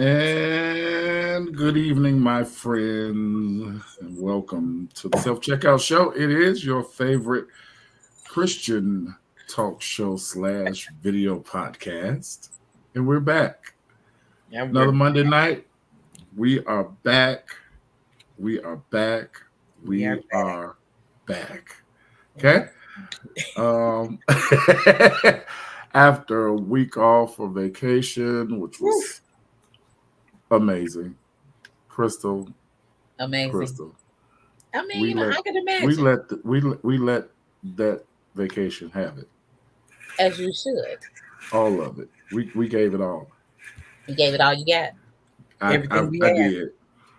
And good evening, my friends, and welcome to the Self Checkout Show. It is your favorite Christian talk show slash video podcast, and we're back. And Another we're Monday night. We are back. We are back. we are We back. are back. Yeah. Okay. Um, after a week off for vacation, which Woo. was amazing, Crystal, Amazing. Crystal. I mean, we let I can we imagine, let we let that vacation have it, as you should. all of it. We gave it all. You gave it all you got. I I, Everything we I have. did.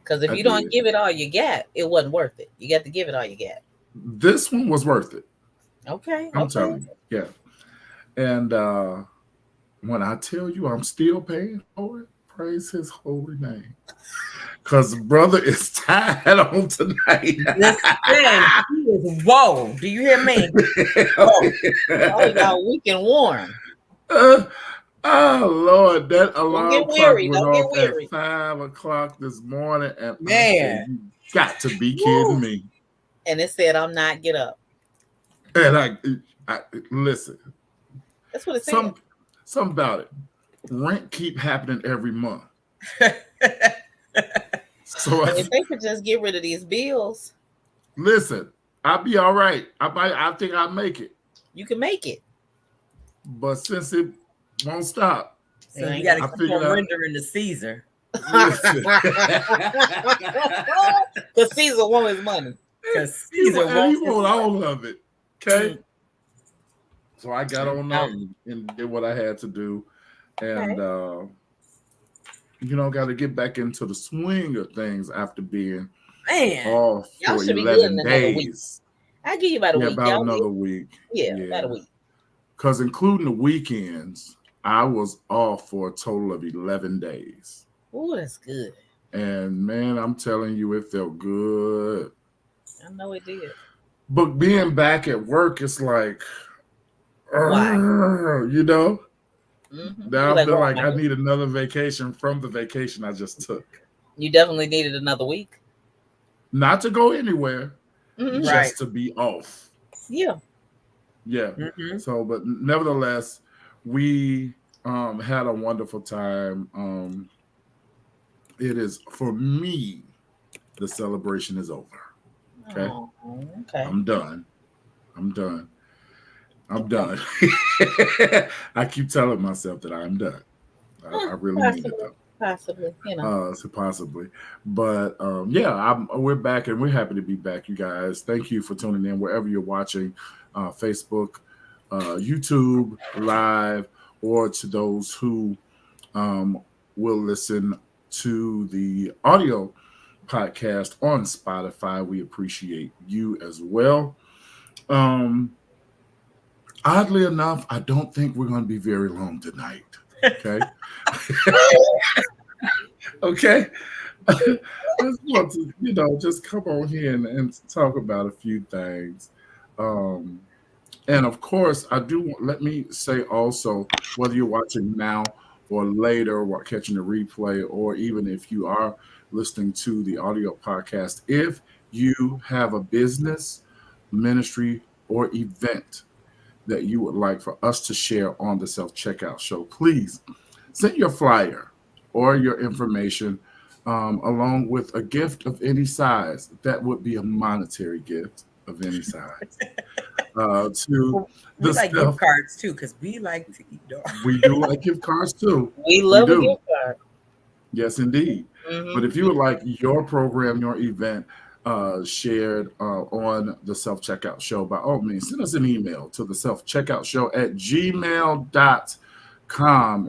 Because if I you don't did. give it all you got, it wasn't worth it. You got to give it all you got. This one was worth it. Okay, I'm okay. telling you. Yeah. And when I tell you I'm still paying for it, praise His holy name. Cause brother is tired on tonight. Listen, he is whoa. Do you hear me? Whoa. Oh, y'all weak and warm. Uh, Oh Lord, that Don't get alarm clock weary. went Don't get off at weary. 5 o'clock this morning, and I said, Man. "You got to be kidding Woo. me!" And it said, I'm not, get up. And I listen. That's what it said. Some about it. Rent keep happening every month, so And if they could just get rid of these bills, listen. I'll be all right. I think I'll make it, you can make it. but since it won't stop, So It you ain't got to I gonna keep figured on out. rendering the Caesar. Listen, Because Caesar want his money. Because he Caesar want, and he wants his want money. all of it. Okay. Mm, So I got I'm on up telling and did what I had to do, Okay. and got to get back into the swing of things after being you. Man. off Y'all for should be good 11 in another week. days. I'll give you about a Yeah, week. about Y'all another week. yeah, Yeah, about a week. because including the weekends, I was off for a total of 11 days. Oh, that's good. And man, I'm telling you, it felt good. I know it did. But being back at work, it's like, Why? you know, You now I like, feel where am like I I going? need another vacation from the vacation I just took. You definitely needed another week. Not to go anywhere, Right. just to be off. Yeah. Yeah. Mm-hmm. So, but nevertheless, we had a wonderful time. It is for me. The celebration is over. Okay, Oh, okay. I'm done. I'm done. I'm Okay. done. I keep telling myself that I'm done. I really mean it Possibly. though. Possibly. So possibly, but yeah, we're back and we're happy to be back, you guys. Thank you for tuning in wherever you're watching, Facebook, YouTube live, or to those who um, will listen to the audio podcast on Spotify. We appreciate you as well. Um, Oddly enough, I don't think we're going to be very long tonight. Okay. Okay. I just want to, just come on here and talk about a few things. Um, and of course, I do let me say also, whether you're watching now or later, or catching the replay, or even if you are listening to the audio podcast, if you have a business, ministry, or event that you would like for us to share on the self checkout show, please send your flyer or your information along with a gift of any size. That would be a monetary gift of any size to Well, we the like gift self. cards too, because we like to eat dog. We do like gift cards too. We We love a do. gift card. Yes, indeed. But if you would like your program, your event shared on the self checkout show, by all means, send us an email to the self checkout show at gmail.com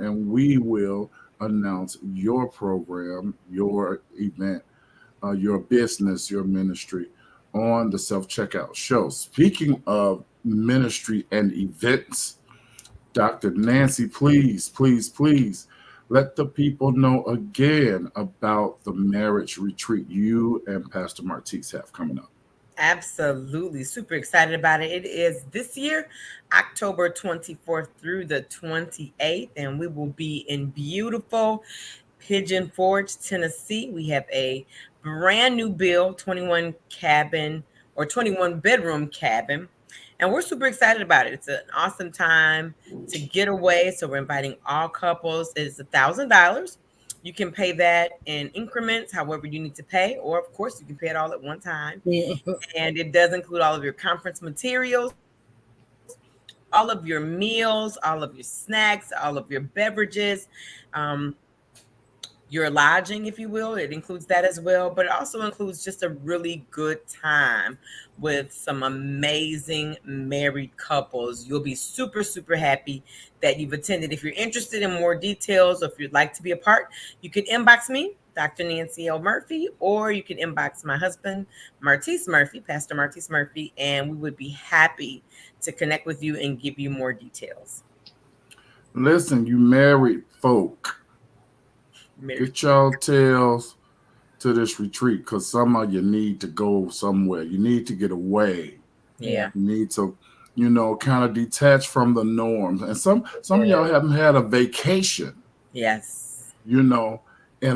and we will announce your program, your event, your business, your ministry on the self checkout show. Speaking of ministry and events, Dr. Nancy, please, please, please let the people know again about the marriage retreat you and Pastor Martise have coming up. Absolutely. Super excited about it. It is this year, October 24th through the 28th, and we will be in beautiful Pigeon Forge, Tennessee. We have a brand new build, 21 cabin or 21 bedroom cabin. And we're super excited about it. It's an awesome time to get away. So we're inviting all couples. It's $1,000. You can pay that in increments, however you need to pay, or of course you can pay it all at one time. And it does include all of your conference materials, all of your meals, all of your snacks, all of your beverages, um, your lodging, if you will. It includes that as well, but it also includes just a really good time with some amazing married couples. You'll be super, super happy that you've attended. If you're interested in more details, or if you'd like to be a part, you can inbox me, Dr. Nancy L. Murphy, or you can inbox my husband, Martise Murphy, Pastor Martise Murphy, and we would be happy to connect with you and give you more details. Listen, you married folk, get y'all tails to this retreat, because some of you need to go somewhere. You need to get away. Yeah. You need to, kind of detach from the norms. And some of y'all haven't had a vacation. Yes. In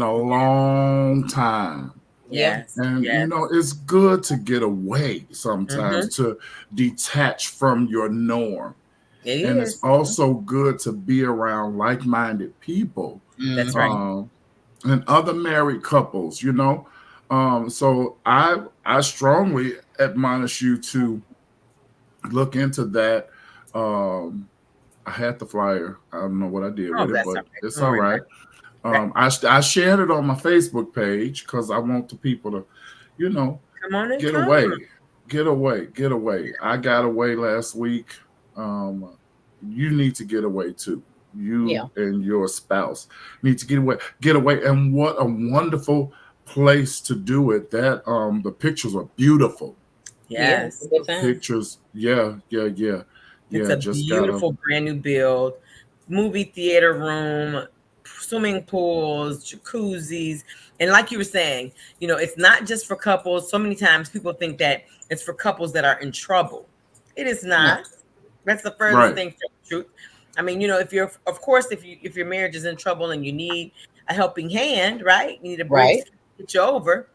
a long time. Yes. And it's good to get away sometimes, to detach from your norm. And it's also good to be around like-minded people. That's right. And other married couples, So I strongly admonish you to look into that. I had the flyer. I don't know what I did with it, but it's all right. I shared it on my Facebook page because I want the people to, come on and get away. I got away last week. You need to get away too. You and your spouse need to get away. And what a wonderful place to do it. That the pictures are beautiful. Yes. Pictures. Yeah. It's a beautiful brand new build, movie theater room, swimming pools, jacuzzis. And like you were saying, it's not just for couples. So many times people think that it's for couples that are in trouble. It is not. That's the furthest thing from the truth. I mean, if your marriage is in trouble and you need a helping hand, right? You need a bridge to get you over,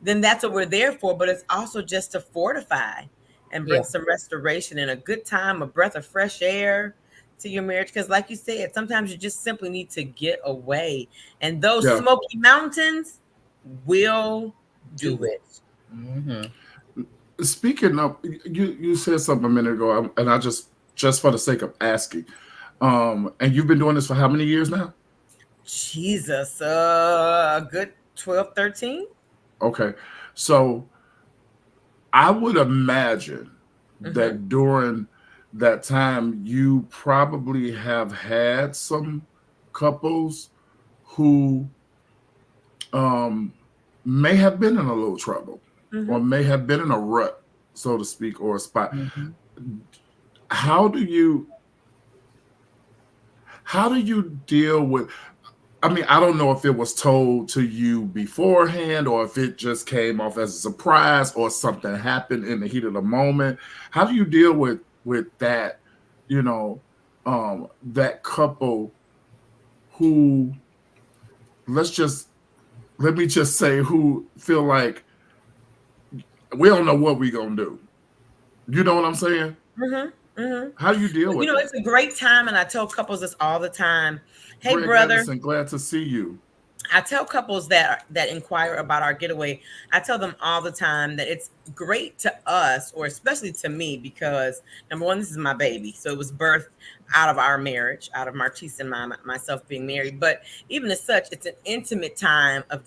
then that's what we're there for. But it's also just to fortify and bring some restoration and a good time, a breath of fresh air to your marriage. Because like you said, sometimes you just simply need to get away. And those Smoky Mountains will do it. Speaking of, you said something a minute ago, and I just for the sake of asking, and you've been doing this for how many years now? Jesus, a good 12, 13. Okay. So I would imagine that during that time, you probably have had some couples who may have been in a little trouble or may have been in a rut, so to speak, or a spot. How do you deal with, I mean, I don't know if it was told to you beforehand or if it just came off as a surprise or something happened in the heat of the moment. How do you deal with that, that couple who, let me just say, who feel like we don't know what we're going to do. You know what I'm saying? How do you deal with that? It's a great time, and I tell couples this all the time. Hey, Greg brother. Anderson, glad to see you. I tell couples that inquire about our getaway, I tell them all the time that it's great to us, or especially to me, because number one, this is my baby. So it was birthed out of our marriage, out of Martise and myself being married. But even as such, it's an intimate time of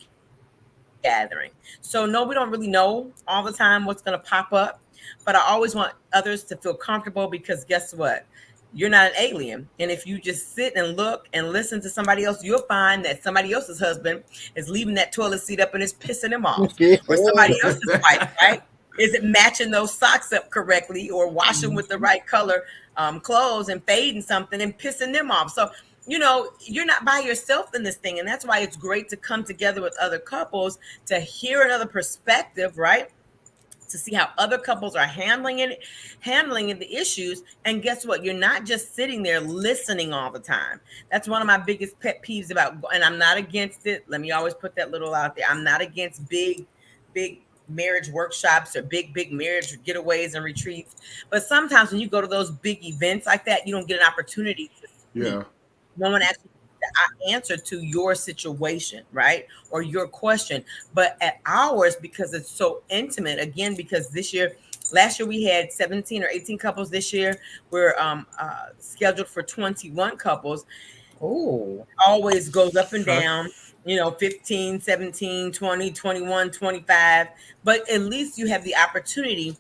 gathering. So no, we don't really know all the time what's going to pop up, but I always want others to feel comfortable, because guess what? You're not an alien. And if you just sit and look and listen to somebody else, you'll find that somebody else's husband is leaving that toilet seat up and is pissing him off. Or somebody else's wife, right? Isn't matching those socks up correctly, or washing with the right color clothes and fading something and pissing them off. So, you're not by yourself in this thing. And that's why it's great to come together with other couples to hear another perspective, right? to see how other couples are handling the issues. And guess what? You're not just sitting there listening all the time. That's one of my biggest pet peeves about, and I'm not against it. Let me always put that little out there. I'm not against big marriage workshops or big marriage getaways and retreats. But sometimes when you go to those big events like that, you don't get an opportunity to speak. Yeah. No one actually answer to your situation, right? Or your question. But at ours, because it's so intimate, again, because last year we had 17 or 18 couples. This year we're scheduled for 21 couples. Oh, Always goes up and Okay. down, 15, 17, 20, 21, 25. But at least you have the opportunity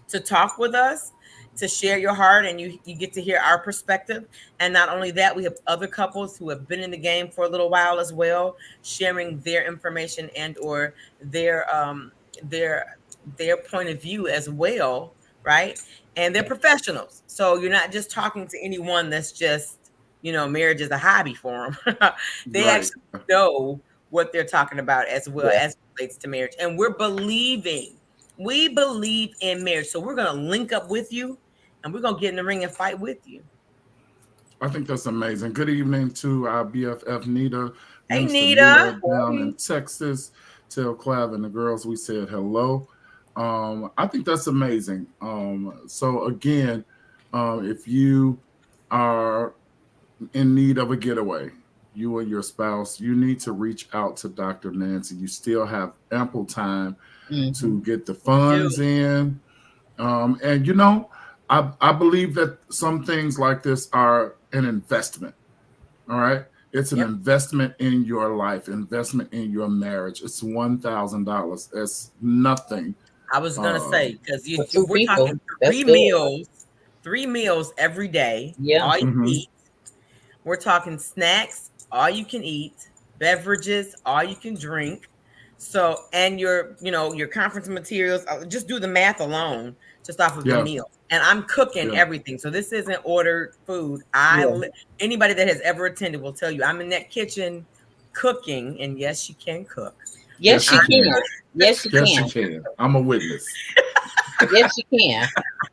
to talk with us, to share your heart, and you get to hear our perspective. And not only that, we have other couples who have been in the game for a little while as well, sharing their information and or their their point of view as well, right? And they're professionals, so you're not just talking to anyone that's just, marriage is a hobby for them. They Right. actually know what they're talking about as well yeah. as it relates to marriage, and we believe in marriage. So we're going to link up with you, and we're going to get in the ring and fight with you. I think that's amazing. Good evening to our BFF Nita, Hey, Minister Nita. Nita down in Texas. Tell Clav and the girls we said hello. I think that's amazing. So again, if you are in need of a getaway, you and your spouse, you need to reach out to Dr. Nancy. You still have ample time Mm-hmm. to get the You do. funds in. And I believe that some things like this are an investment. All right. It's an Yep. investment in your life, investment in your marriage. It's $1,000. That's nothing. I was going to Uh, say, because For two we're people, talking that's good. three meals every day, Yeah. all you can mhm. eat. We're talking snacks, all you can eat, beverages, all you can drink. So, and your conference materials, just do the math alone, just off of the Yeah. meal. And I'm cooking Yeah. everything. So this isn't ordered food. Yeah. Anybody that has ever attended will tell you I'm in that kitchen cooking. And yes, she can cook. Yes, Yes, she you I'm can. can. Yes, she Yes, you can. can. I'm a witness. Yes, she can.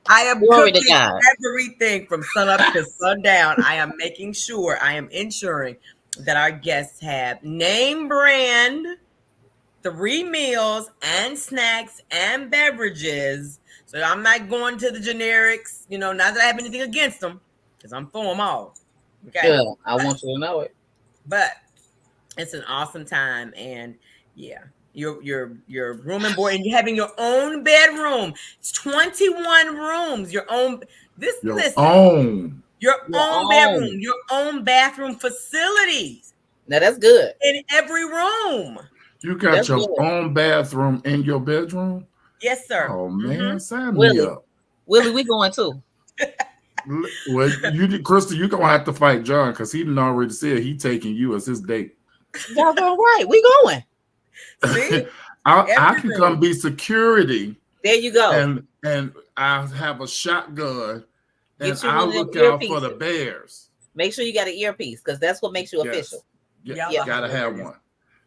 I am Glory to cooking God. everything from sun up to sundown. I am making sure, I am ensuring that our guests have name brand 3 meals and snacks and beverages. So I'm not going to the generics, not that I have anything against them, because I'm for them all. Okay. Good. I want you to know it. But it's an awesome time. And yeah, your room and board, and you having your own bedroom. It's 21 rooms, your own this Your listen, own. your Your own bedroom, own. your own bathroom facilities Now that's good. in every room. You got That's your good. own bathroom in your bedroom? Yes, sir. Oh Mm-hmm. man, sign me Willie. up. Willie, we going too. Well, Crystal, you're gonna have to fight John because he done already said he taking you as his date. Y'all all right. We going. See, I every can come room. be security There you go. and I have a shotgun and Get you I one of them look out for the earpieces. bears. Make sure you got an earpiece because that's what makes you Yes, official. yeah, Y'all are gotta have hilarious. one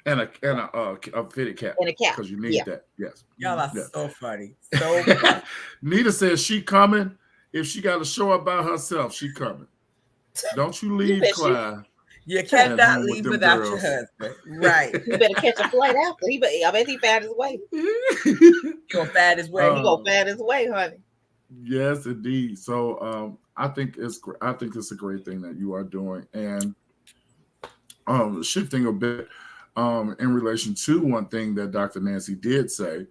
and a fitted cap And a cap. because you need Yeah. that. Yes, Y'all are yes. so funny. So funny. Nita says she coming. If she got to show up by herself, she coming. Don't you You leave, bet Clyde, You at cannot home with leave them without your girls. husband. Right. you better catch a flight after. I bet he found his way. You're gonna find his way. He gonna find his way, honey. Yes, indeed. So I think it's a great thing that you are doing, and shifting a bit in relation to one thing that Dr. Nancy did say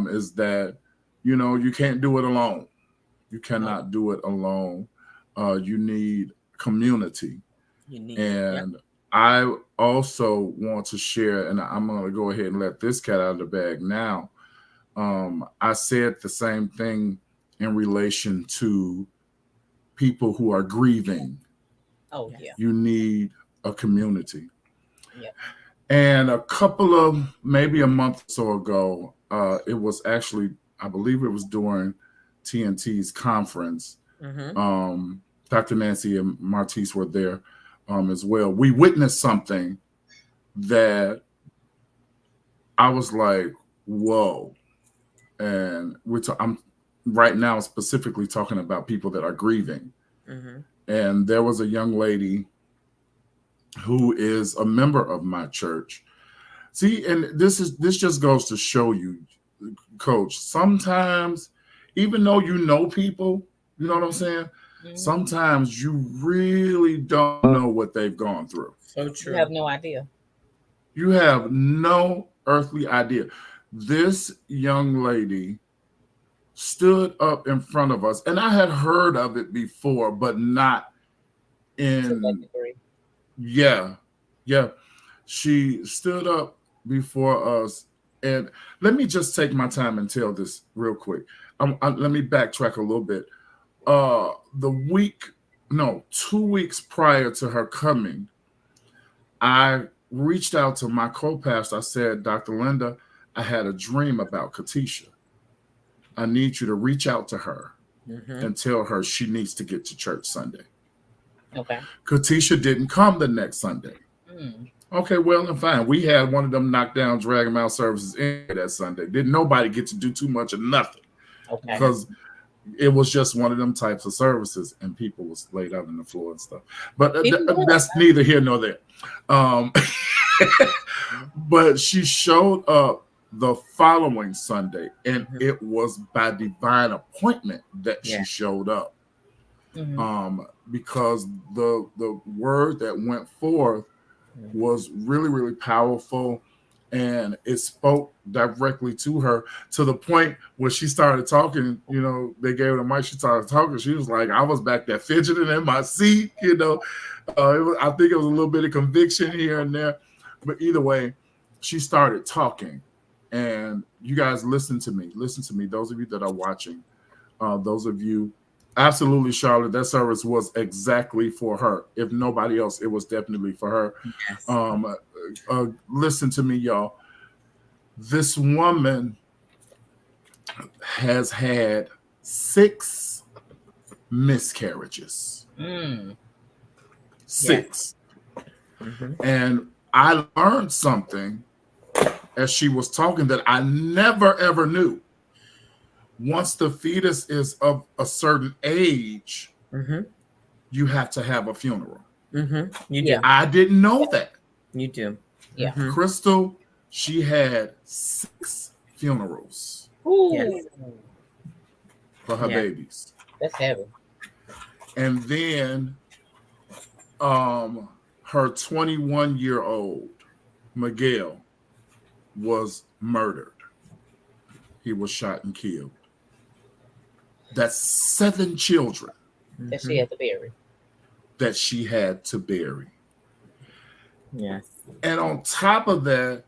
is that you can't do it alone. You cannot do it alone. You need community, You need it. Yep. and I also want to share, and I'm going to go ahead and let this cat out of the bag now. I said the same thing in relation to people who are grieving. Oh Yes. yeah. You need a community. Yep. And a couple of maybe a month or so ago, it was actually, I believe it was during TNT's conference. Mm-hmm. Dr. Nancy and Martise were there as well. We witnessed something that I was like, whoa. and I'm right now specifically talking about people that are grieving. Mm-hmm. And there was a young lady who is a member of my church. See, and this just goes to show you, Coach. Sometimes, even though you know people, you know what I'm saying. Mhm. Sometimes you really don't know what they've gone through. So You true. have no idea. You have no earthly idea. This young lady stood up in front of us, and I had heard of it before, but not To that in, degree. yeah, yeah. She stood up before us, and let me just take my time and tell this real quick. Let me backtrack a little bit. The week, no, 2 weeks prior to her coming, I reached out to my co-pastor. I said, Dr. Linda, I had a dream about Katisha. I need you to reach out to her Mm-hmm. and tell her she needs to get to church Sunday. Okay. Katisha didn't come the next Sunday. Mm. Okay, well and fine. We had one of them knockdown, drag 'em out services in that Sunday. Didn't nobody get to do too much of nothing Okay. Yeah. because it was just one of them types of services, and people was laid out on the floor and stuff. But Even better. that's neither here nor there. Um, but she showed up the following Sunday, and Mm-hmm. it was by divine appointment that she Yeah. showed up. Mhm. Because the word that went forth was really, really powerful, and it spoke directly to her, to the point where she started talking. They gave her the mic, she started talking. She was like, I was back there fidgeting in my seat. I think it was a little bit of conviction here and there, but either way, she started talking. And you guys, listen to me, those of you that are watching, those of you, absolutely, Charlotte, that service was exactly for her. If nobody else, it was definitely for her. Yes. Listen to me, y'all. This woman has had 6 miscarriages. Mm. Yes. 6. Mm-hmm. And I learned something as she was talking that I never ever knew. Once the fetus is of a certain age, Mm-hmm. you have to have a funeral. Mm-hmm. You Yeah. do. I didn't know that. You do. Yeah. Mm-hmm. Crystal, she had 6 funerals Yes. Ooh. for her Yeah. babies. That's heavy. And then her 21-year-old Miguel was murdered. He was shot and killed. That's 7 children That Mm-hmm. she had to bury. that she had to bury. Yes. And on top of that,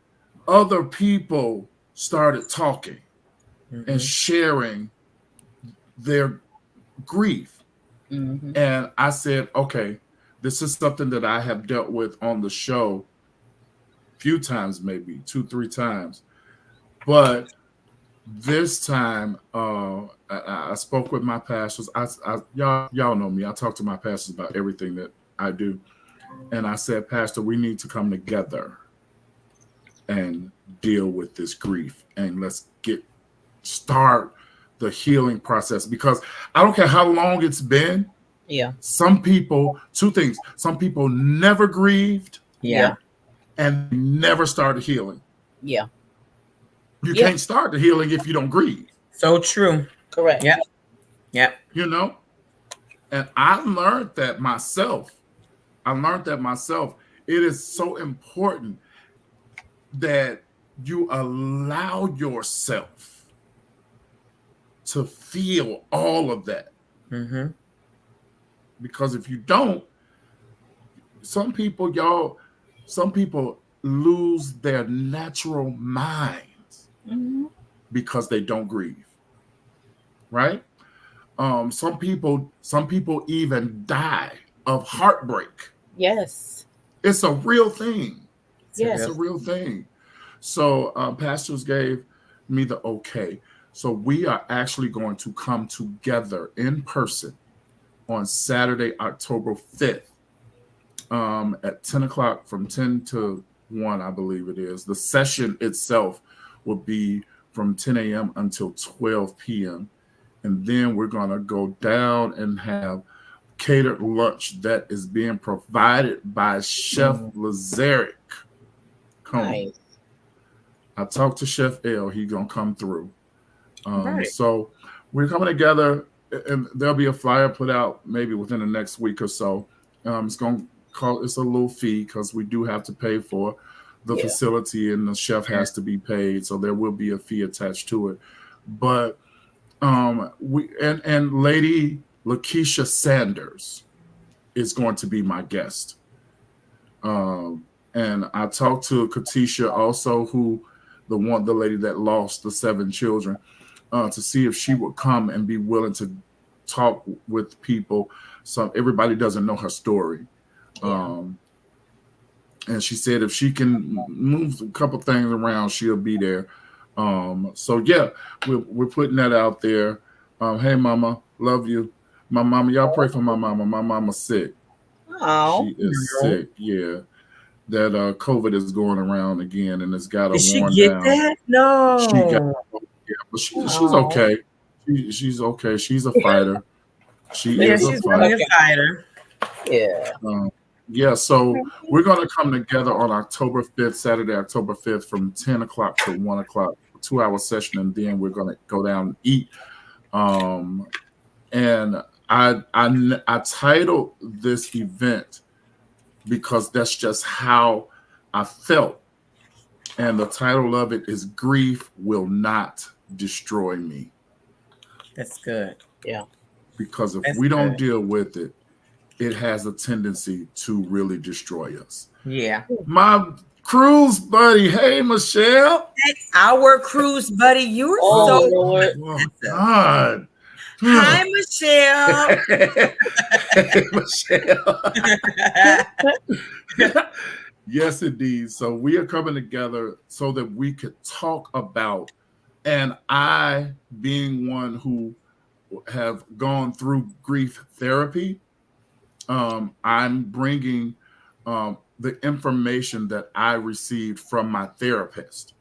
other people started talking and Mm-hmm. sharing their grief. Mm-hmm. And I said, okay, this is something that I have dealt with on the show a few times, maybe 2, 3 times. But this time, I spoke with my pastors. Y'all know me. I talk to my pastors about everything that I do. And I said, Pastor, we need to come together and deal with this grief, and let's start the healing process, because I don't care how long it's been. Yeah. Some people, 2 things. Some people never grieved Yeah. and never started healing. Yeah. You Yeah. can't start the healing if you don't grieve, So true. Correct. Yep. Yep. you know? And I learned that myself. It is so important that you allow yourself to feel all of that. Mm-hmm. Because if you don't, some people, lose their natural minds Mm-hmm. because they don't grieve, right? Some people even die of heartbreak. Yes. It's a real thing. Yes. It's a real thing. So pastors gave me the okay. So we are actually going to come together in person on Saturday, October 5th, at 10 o'clock, from 10 to 1, I believe it is. The session itself will be from 10 a.m. until 12 p.m. And then we're going to go down and have catered lunch that is being provided by Chef Mm. Lazaric. Come on. Nice. I talked to Chef L. He going to come through. Right. So we're coming together, and there'll be a flyer put out maybe within the next week or so. It's going to call, it's a little fee because we do have to pay for the Yeah. facility, and the chef has to be paid. So there will be a fee attached to it. But we and Lady Lakeisha Sanders is going to be my guest. And I talked to Katisha also, who the lady that lost the 7 children, to see if she would come and be willing to talk with people. So everybody doesn't know her story. Yeah. And she said if she can move a couple things around, she'll be there. So yeah, we're putting that out there. Hey mama, love you. My mama, y'all pray for my mama. My mama's sick. Oh. She is sick. Yeah. That COVID is going around again, and it's got her Did she worn get down. that? She got, No. yeah, but she's Oh. okay. She's okay. She's a fighter. She Yeah, is a she's really fighter. a fighter. Yeah. Yeah, so we're going to come together on October 5th, Saturday, October 5th, from 10 o'clock to 1 o'clock, 2-hour session, and then we're going to go down and eat. And I titled this event because that's just how I felt. And the title of it is Grief Will Not Destroy Me. That's good. Yeah. Because if That's we don't good. deal with it, it has a tendency to really destroy us. Yeah. My cruise buddy, hey Michelle. Our cruise buddy, you were Oh so Lord. Oh God. Hi, Michelle. Hey, Michelle. Yes, indeed. So we are coming together so that we could talk about, and I, being one who have gone through grief therapy, I'm bringing the information that I received from my therapist.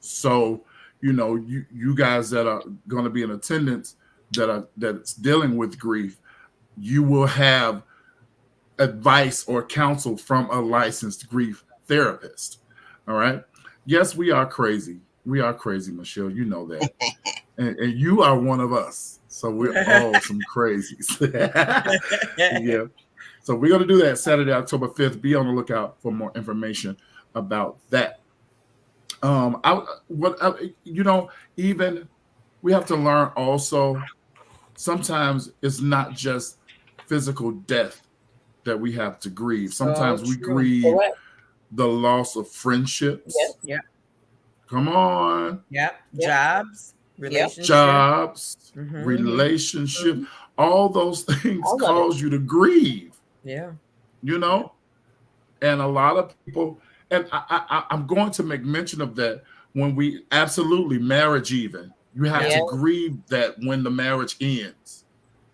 So, you guys that are going to be in attendance that's dealing with grief, you will have advice or counsel from a licensed grief therapist. All right. Yes, we are crazy. We are crazy, Michelle. You know that. And you are one of us. So we're all some crazies. Yeah. So we're going to do that Saturday, October 5th. Be on the lookout for more information about that. Even we have to learn also, sometimes it's not just physical death that we have to grieve. Sometimes we true. grieve Correct. the loss of friendships. Yep. Yep. Come on. Yep. Yep. Jobs, relationship. Jobs, Mhm. relationship, Mhm. all those things All of it. cause you to grieve, Yeah. And a lot of people, and I'm going to make mention of that when we absolutely marriage, even you have Yeah. to grieve that when the marriage ends.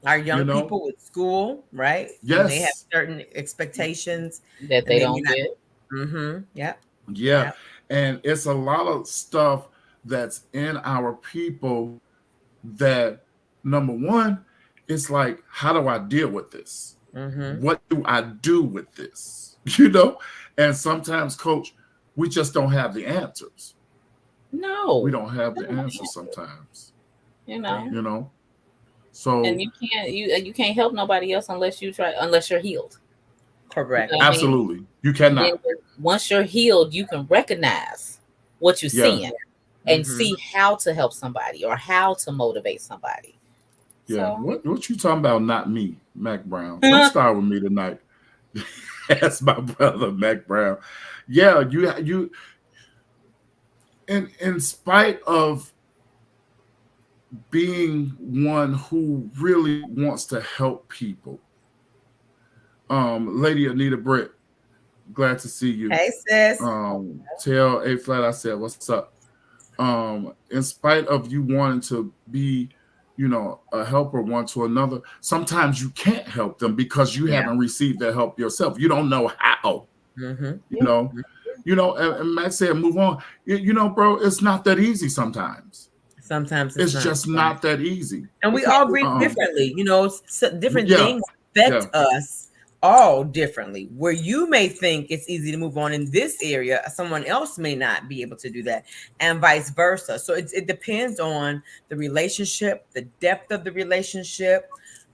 Our young You know? people with school, right? When they have Yes. certain expectations That and they then you're don't not. get. Mm-hmm. Yep. Yeah. Yep. And it's a lot of stuff that's in our people that, number one, it's like, how do I deal with this? Mm-hmm. What do I do with this? And sometimes, coach, we just don't have the answers. No. We don't have the answers sometimes, You know. you know? So And you can't help nobody else unless you're healed. Correct. You know what I mean? absolutely, you And cannot. then once you're healed, you can recognize what you're Yeah. seeing and Mhm. see how to help somebody or how to motivate somebody. Yeah. So What you talking about? Not me, Mac Brown. Don't start with me tonight. That's my brother, Mac Brown. Yeah, you in spite of being one who really wants to help people. Lady Anita Britt, glad to see you. Hey, sis. Tell A Flat I said, what's up? In spite of you wanting to be, a helper one to another, sometimes you can't help them because you Yeah. haven't received that help yourself. You don't know how, Mm-hmm. you know. and Max said, move on. Bro, it's not that easy sometimes. Sometimes it's It's not. just not that easy. And we all grieve differently. Different Yeah, things affect yeah, us all differently. Where you may think it's easy to move on in this area, someone else may not be able to do that, and vice versa. So it depends on the relationship, the depth of the relationship,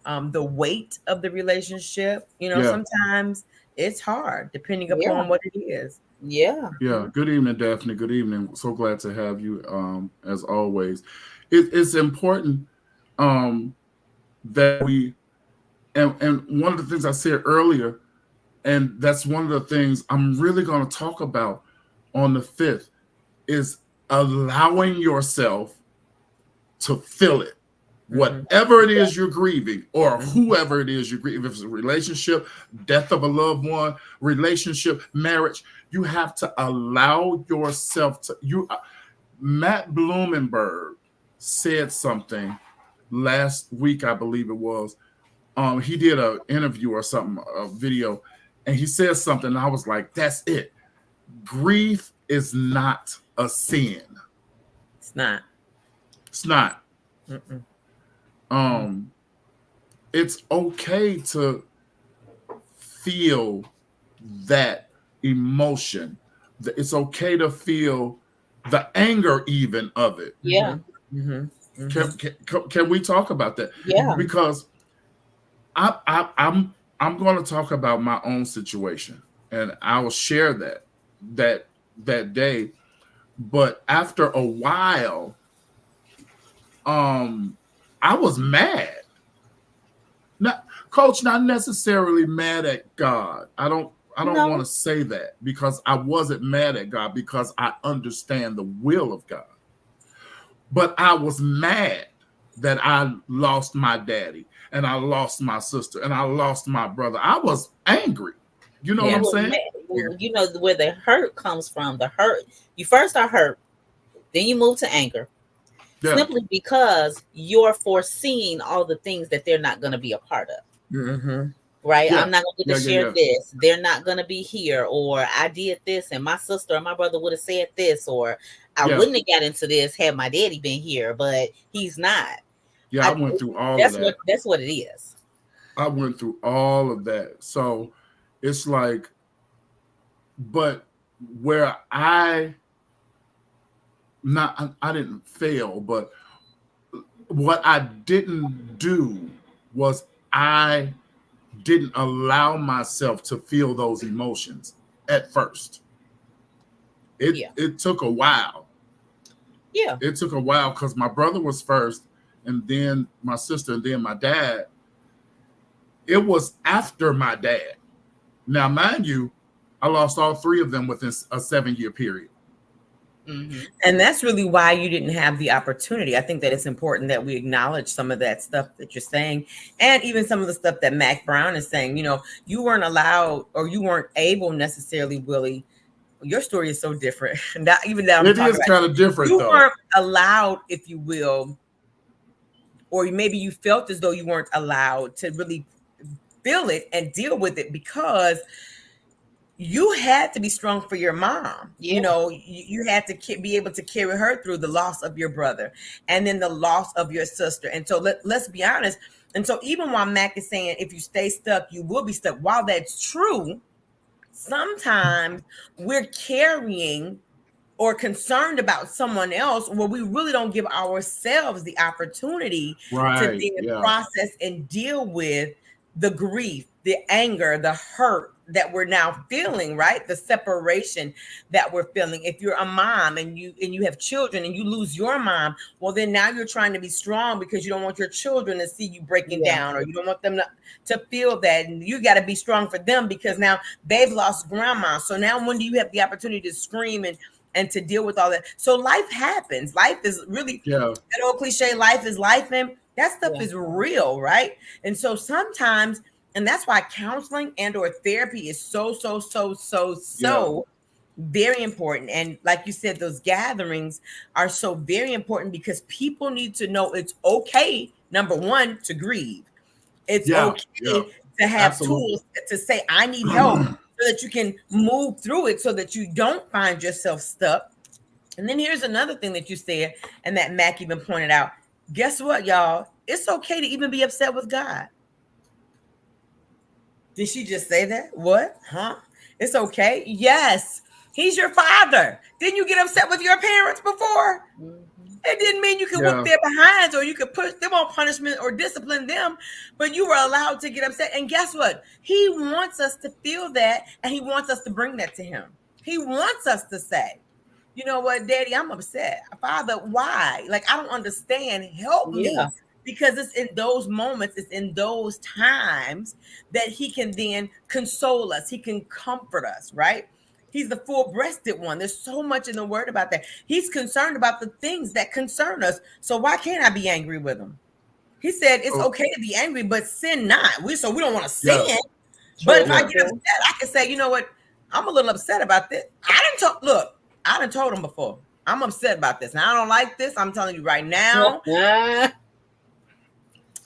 the weight of the relationship. yeah, Sometimes it's hard depending Yeah. upon what it is. Yeah. yeah. Good evening, Daphne. Good evening. So glad to have you, as always. It's important, um, that we, and one of the things I said earlier, and that's one of the things I'm really going to talk about on the 5th, is allowing yourself to feel it. Mm-hmm. Whatever it is you're grieving, or Mm-hmm. whoever it is you're grieving, if it's a relationship, death of a loved one, relationship, marriage, you have to allow yourself to. Matt Blumenberg said something last week, I believe it was. He did an interview or something, a video, and he said something. And I was like, "That's it. Grief is not a sin. It's not. It's not. Mm-mm. Um, it's okay to feel that emotion. It's okay to feel the anger, even of it. Yeah. Mm-hmm. Can, Mm-hmm. can we talk about that? Yeah. Because I'm going to talk about my own situation, and I will share that that day. But after a while, um, I was mad. Not coach, not necessarily mad at God. I don't want No. to say that, because I wasn't mad at God, because I understand the will of God. But I was mad that I lost my daddy, and I lost my sister, and I lost my brother. I was angry. You know what You Yeah. I'm were saying? mad. You know where the hurt comes from. The hurt. You first are hurt, then you move to anger, Yeah. simply because you're foreseeing all the things that they're not going to be a part of. Mm-hmm. Right? Yeah. I'm not going to get Yeah. to Yeah. share Yeah. this. They're not going to be here, or I did this, and my sister or my brother would have said this, or I Yeah. wouldn't have got into this had my daddy been here, but he's not. Yeah. I I went through all of that. that's what it is. I went through all of that. So it's like, but where I didn't fail, but what I didn't do was I didn't allow myself to feel those emotions at first. It Yeah. it took a while. Yeah. It took a while, because my brother was first, and then my sister, and then my dad. It was after my dad. Now, mind you, I lost all three of them within a 7-year period. Mm-hmm. And that's really why you didn't have the opportunity. I think that it's important that we acknowledge some of that stuff that you're saying, and even some of the stuff that Mac Brown is saying. You weren't allowed, or you weren't able necessarily, Willie. Your story is so different. Not even that I'm It talking is about. kind of different, You though. weren't allowed, if you will, or maybe you felt as though you weren't allowed to really feel it and deal with it, because you had to be strong for your mom. Yeah. You had to be able to carry her through the loss of your brother, and then the loss of your sister. And so let's be honest. And so even while Mac is saying, if you stay stuck, you will be stuck. While that's true, sometimes we're carrying or concerned about someone else, where we really don't give ourselves the opportunity to Right. then Yeah. process and deal with the grief, the anger, the hurt that we're now feeling, right? The separation that we're feeling. If you're a mom and you have children and you lose your mom, well, then now you're trying to be strong because you don't want your children to see you breaking Yeah. down, or you don't want them to feel that. And you got to be strong for them, because now they've lost grandma. So now when do you have the opportunity to scream and to deal with all that? So life happens. Life is really Yeah. that old cliche, life is life, and that stuff Yeah. is real, right? And so sometimes, and that's why counseling and or therapy is so Yeah. very important. And like you said, those gatherings are so very important, because people need to know it's okay, number one, to grieve. It's Yeah. Yeah. okay to have Absolutely. tools to say, I need help, so that you can move through it so that you don't find yourself stuck. And then here's another thing that you said, and that Mac even pointed out. Guess what, y'all? It's okay to even be upset with God. Did she just say that? What? Huh? It's okay. Yes. He's your father. Didn't you get upset with your parents before? It didn't mean you could whoop their behinds or you could put them on punishment or discipline them, but you were allowed to get upset. And guess what? He wants us to feel that, and he wants us to bring that to him. He wants us to say, you know what, Daddy, I'm upset. Father, why? Like, I don't understand. Help me. Because it's in those moments, it's in those times that he can then console us. He can comfort us, right? He's the full-breasted one. There's so much in the word about that. He's concerned about the things that concern us. So why can't I be angry with him? He said it's okay to be angry, but sin not. So we don't want to sin. Yeah. But if I get upset, I can say, you know what? I'm a little upset about this. I done told him before. I'm upset about this. Now I don't like this. I'm telling you right now.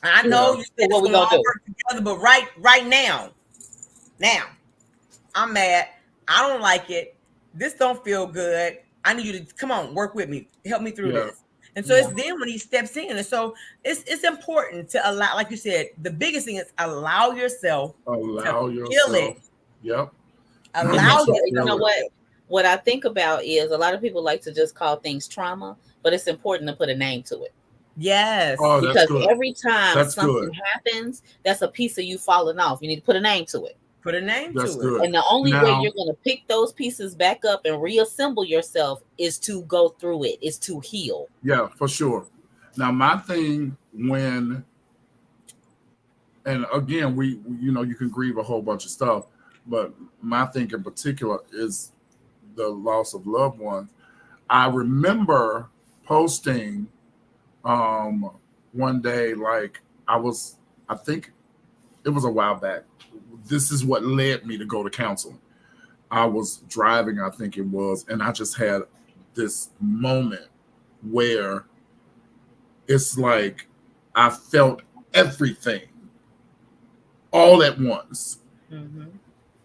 I know you said it's gonna all work together, but right now, I'm mad. I don't like it. This don't feel good. I need you to come on, work with me, help me through this. And so it's then when he steps in. And so it's important to allow, like you said, the biggest thing is allow yourself to feel it. Yep. Allow yourself. You know what I think about is a lot of people like to just call things trauma, but it's important to put a name to it. Yes. Because every time something happens, that's a piece of you falling off. You need to put a name to it. Put a name to it. And the only way you're going to pick those pieces back up and reassemble yourself is to go through it, is to heal. Yeah, for sure. Now, my thing and again, you can grieve a whole bunch of stuff, but my thing in particular is the loss of loved ones. I remember posting one day, like I think it was a while back. This is what led me to go to counseling. I was driving, I think it was, and I just had this moment where it's like I felt everything all at once. Mm-hmm.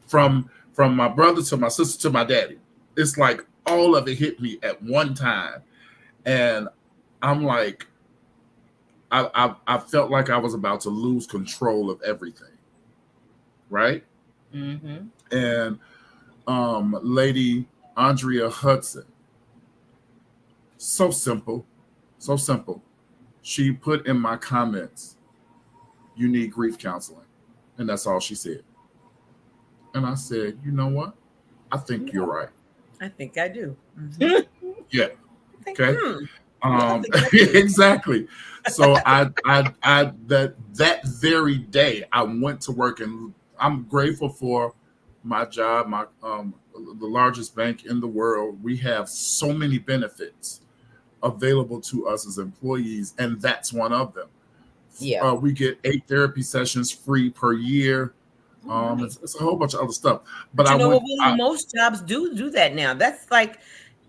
From my brother to my sister to my daddy. It's like all of it hit me at one time. And I'm like, I felt like I was about to lose control of everything. Right? Mm-hmm. And Lady Andrea Hudson, so simple. She put in my comments, you need grief counseling. And that's all she said. And I said, you know what? I think you're right. I think I do. Mm-hmm. Yeah. Okay. Exactly. So I that very day I went to work, and I'm grateful for my job, the largest bank in the world. We have so many benefits available to us as employees, and that's one of them. Yeah. We get 8 therapy sessions free per year. It's a whole bunch of other stuff. But most jobs do that now. That's like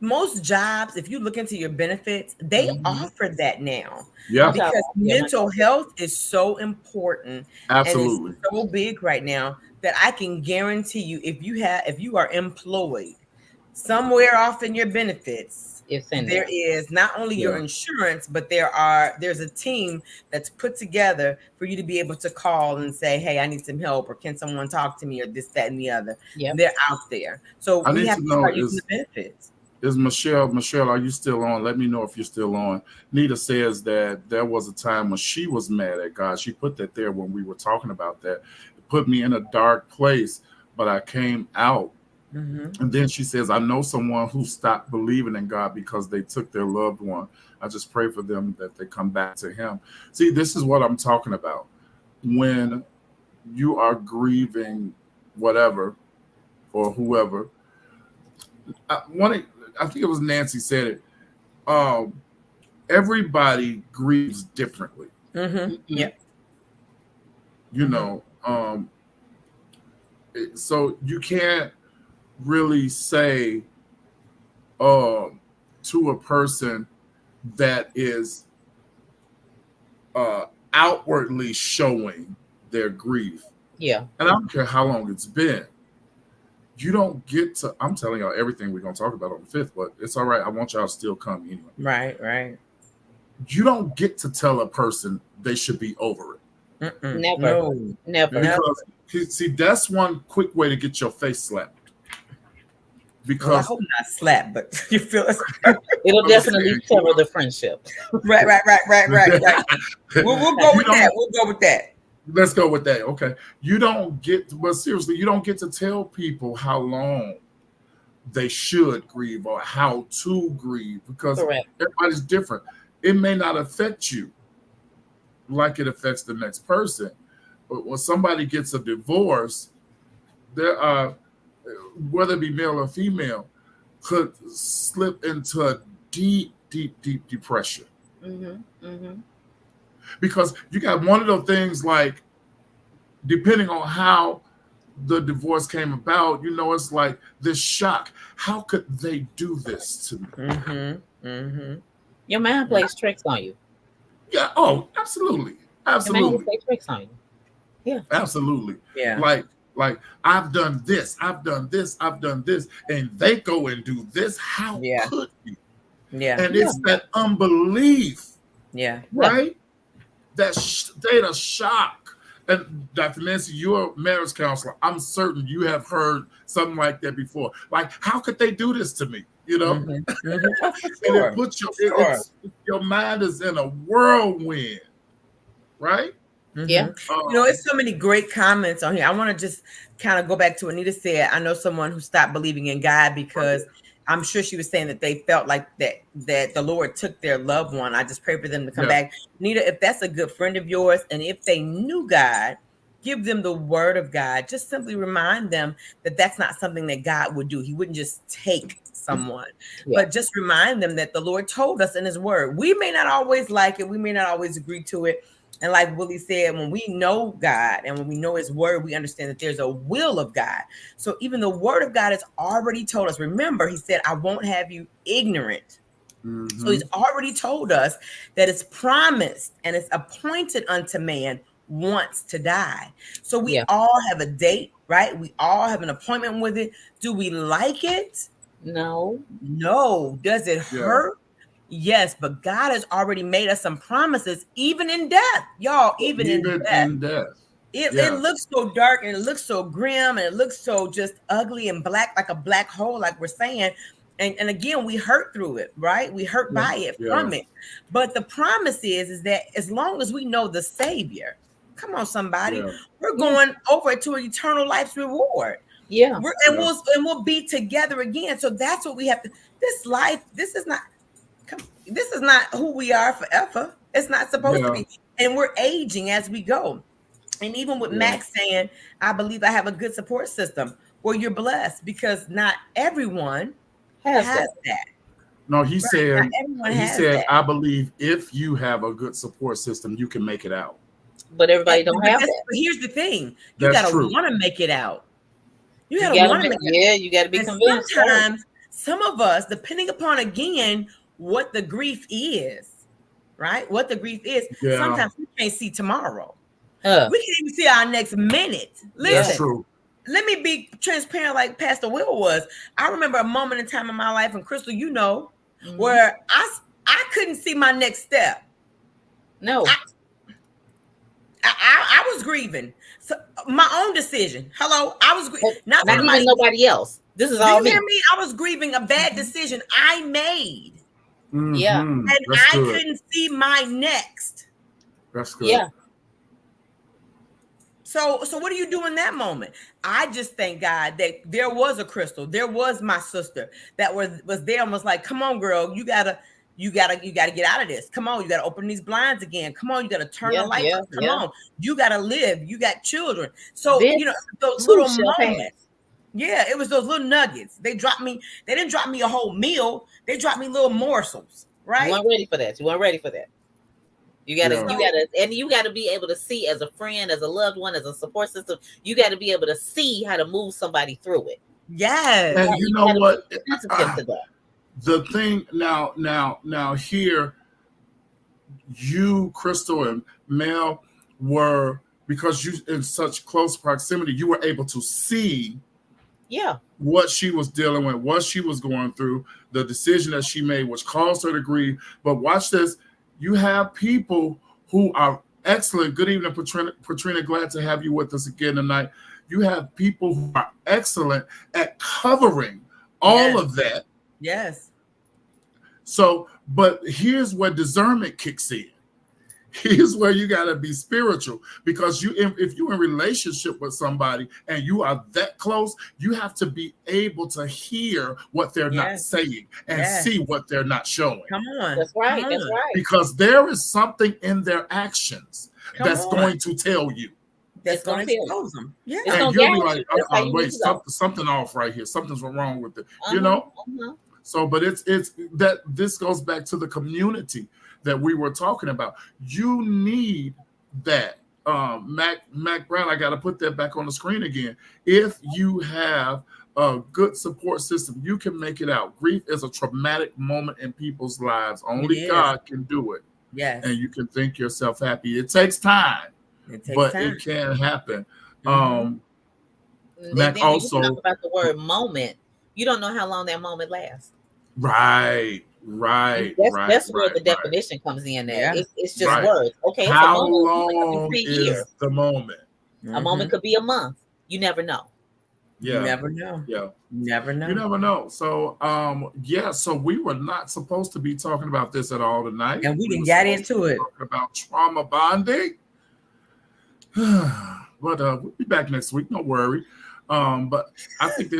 most jobs, if you look into your benefits, they offer that now. Yeah. Because mental health is so important. Absolutely. And it's so big right now that I can guarantee you, if you are employed somewhere off in your benefits, there is not only your insurance, but there's a team that's put together for you to be able to call and say, hey, I need some help, or can someone talk to me, or this, that, and the other. Yep. They're out there. So we have to start using the benefits. Is Michelle, are you still on? Let me know if you're still on. Nita says that there was a time when she was mad at God. She put that there when we were talking about that. It put me in a dark place, but I came out. Mm-hmm. And then she says, I know someone who stopped believing in God because they took their loved one. I just pray for them that they come back to him. See, this is what I'm talking about. When you are grieving whatever or whoever, I think it was Nancy said it. Everybody grieves differently. Mm-hmm. Yeah. You know, so you can't really say to a person that is outwardly showing their grief. Yeah. And I don't care how long it's been. You don't get to, I'm telling y'all everything we're going to talk about on the 5th, but it's all right. I want y'all to still come anyway. Right. You don't get to tell a person they should be over it. Never. No. Never. Because, see, that's one quick way to get your face slapped. Because well, I hope not slap, but you feel it. It'll definitely sever the friendship. Right. We'll go with that. We'll go with that. Let's go with that. Okay. You don't get, but seriously, you don't get to tell people how long they should grieve or how to grieve, because everybody's different. It may not affect you like it affects the next person. But when somebody gets a divorce, there are, whether it be male or female, could slip into a deep depression. Because you got one of those things, like, depending on how the divorce came about, it's like this shock. How could they do this to me? Your mind plays tricks on you. Yeah. Oh, absolutely. Your mind plays tricks on you. Yeah. Absolutely. Yeah. Like I've done this, and they go and do this. How could you? Yeah. And it's that unbelief. Yeah. Right? That state of shock. And Dr. Nancy, you're a marriage counselor. I'm certain you have heard something like that before. Like, how could they do this to me? Oh, And it puts your mind is in a whirlwind, right? Yeah. It's so many great comments on here. I want to just kind of go back to what Anita said. I know someone who stopped believing in God because I'm sure she was saying that they felt like that the Lord took their loved one. I just pray for them to come back. Anita, if that's a good friend of yours, and if they knew God, give them the word of God. Just simply remind them that that's not something that God would do. He wouldn't just take someone, but just remind them that the Lord told us in his word. We may not always like it. We may not always agree to it. And like Willie said, when we know God and when we know his word, we understand that there's a will of God. So even the word of God has already told us. Remember, he said, I won't have you ignorant. So he's already told us that it's promised and it's appointed unto man once to die. So we all have a date, right? We all have an appointment with it. Do we like it? No. Does it hurt? Yes, but God has already made us some promises, even in death, y'all. Even in death. It looks so dark and it looks so grim and it looks so just ugly and black, like a black hole, like we're saying. And again, we hurt through it, right? We hurt by it, from it. But the promise is that as long as we know the Savior, come on, somebody, we're going over to an eternal life's reward. Yeah. We'll be together again. So that's what we have to. This life, this is not who we are forever. It's not supposed to be. And we're aging as we go. And even with Max saying, I believe I have a good support system. Well, you're blessed because not everyone has that. No, he said, I believe if you have a good support system, you can make it out. But everybody don't have that. But here's the thing. You got to want to make it out. You got to want to make it out. Yeah, you got to be convinced. Sometimes, some of us, depending upon, again, what the grief is, right? What the grief is. Sometimes we can't see tomorrow. We can't even see our next minute. Listen, that's true. Let me be transparent like Pastor Will was. I remember a moment in time in my life, and Crystal, where I couldn't see my next step. No. I was grieving. So my own decision. Hello. I was grieving. Not even nobody else. This is all me. You hear me? I was grieving a bad decision I made. Yeah. And that's good. Couldn't see my next. That's good. Yeah. So what do you do in that moment? I just thank God that there was a Crystal. There was my sister that was there and was like, come on, girl, you gotta get out of this. Come on, you gotta open these blinds again. Come on, you gotta turn the lights on. Come on, you gotta live. You got children. So those little moments. Yeah, it was those little nuggets. They didn't drop me a whole meal. They dropped me little morsels, right? You weren't ready for that. You gotta be able to see as a friend, as a loved one, as a support system. You gotta be able to see how to move somebody through it. Yes. And you know what? The thing now here, you, Crystal, and Mel were, because you in such close proximity, you were able to see what she was dealing with, what she was going through, the decision that she made, which caused her to grieve. But watch this. You have people who are excellent. Good evening, Patrina. Patrina, glad to have you with us again tonight. You have people who are excellent at covering all of that. Yes. So, but here's where discernment kicks in. Here's where you got to be spiritual, because if you're in relationship with somebody and you are that close, you have to be able to hear what they're not saying and see what they're not showing. Come on. That's right. That's right. Because there is something in their actions that's going to tell you. That's going to expose them. Yeah. And you'll be like, wait, something off right here. Something's wrong with it. You know? So, but it's that this goes back to the community that we were talking about. You need that. Mac Brown, I got to put that back on the screen again. If you have a good support system, you can make it out. Grief is a traumatic moment in people's lives. Only God can do it. Yes. And you can think yourself happy. It takes time. It can happen. Mac also talk about the word moment. You don't know how long that moment lasts. Right. That's where the definition comes in. There, it's just words. Okay, how long is the moment? A moment could be a month. You never know. Yeah. You never know. Yeah. You never know. You never know. So, so we were not supposed to be talking about this at all tonight. And we didn't get into it. Talking about trauma bonding. But we'll be back next week. Don't worry. But I think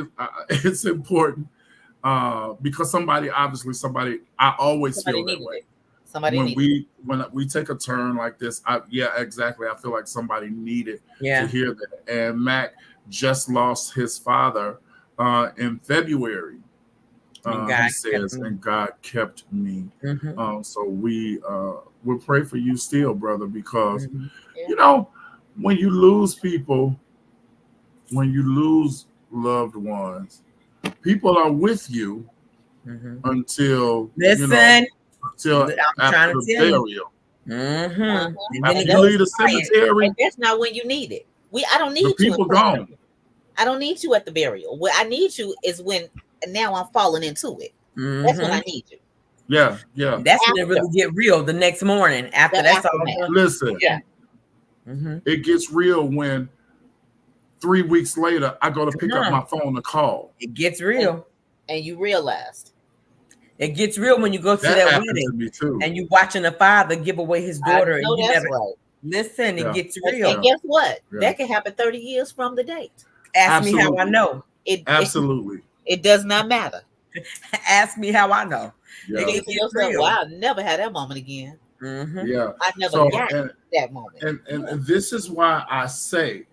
it's important because somebody, I always feel that way. When we take a turn like this, exactly. I feel like somebody needed to hear that. And Mac just lost his father in February. He says, and God kept me. So we'll pray for you still, brother, because you know, when you lose people, when you lose loved ones, people are with you until until after the burial. After you leave the cemetery, that's not when you need it. I don't need the people gone. I don't need you at the burial. What I need you is when now I'm falling into it. That's when I need you. Yeah. That's when it really get real the next morning. After that's all done. Listen. It gets real when 3 weeks later I go to pick up my phone to call. It gets real. And you realized. It gets real when you go to that wedding and you watching a father give away his daughter. And you never listen, it gets real. And guess what? That can happen 30 years from the date. Ask me how I know. Absolutely. It does not matter. Ask me how I know. It gets real. Well, I'll never have that moment again. Yeah. I never got that moment. And this is why I say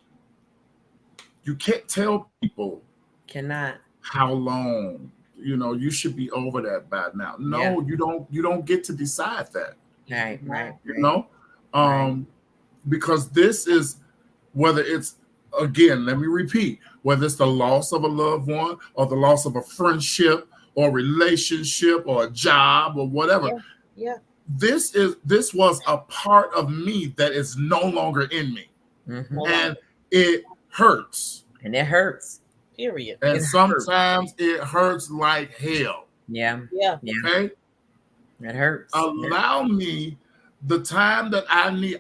you can't tell people how long, you should be over that by now. No, you don't get to decide that. Right. You know? Because this is, whether it's, again, let me repeat, whether it's the loss of a loved one or the loss of a friendship or relationship or a job or whatever. This was a part of me that is no longer in me. And it hurts. And it hurts. Period. And sometimes it hurts like hell. Yeah. Okay? It hurts. Allow me the time that I need.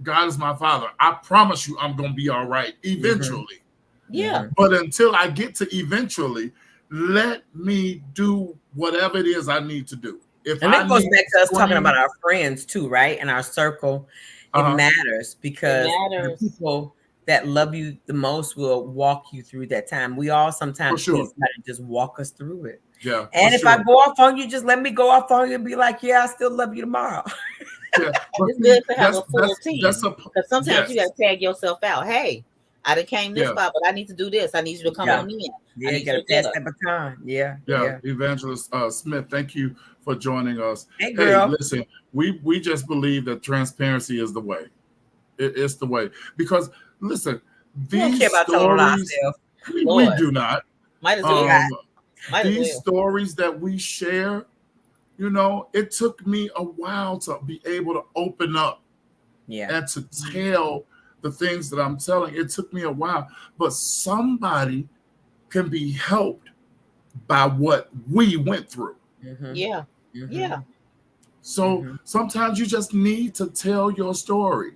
God is my father. I promise you I'm going to be all right eventually. Yeah. But until I get to eventually, let me do whatever it is I need to do. And that goes back to us talking about our friends too, right? And our circle. It matters because the people that love you the most will walk you through that time. We all sometimes need somebody to just walk us through it. Yeah. And if I go off on you, just let me go off on you and be like, I still love you tomorrow. It's good to have a full team. Because sometimes you got to tag yourself out. Hey, I done came this far, but I need to do this. I need you to come on in. Yeah, you got to pass that baton. Yeah. Evangelist Smith, thank you for joining us. Hey, girl. Listen, we just believe that transparency is the way. It's the way. Because, listen, these stories, we do not. Might as well. These stories that we share, it took me a while to be able to open up and to tell the things that I'm telling. It took me a while, but somebody can be helped by what we went through. Mhm. Yeah. Mhm. Yeah. So sometimes you just need to tell your story.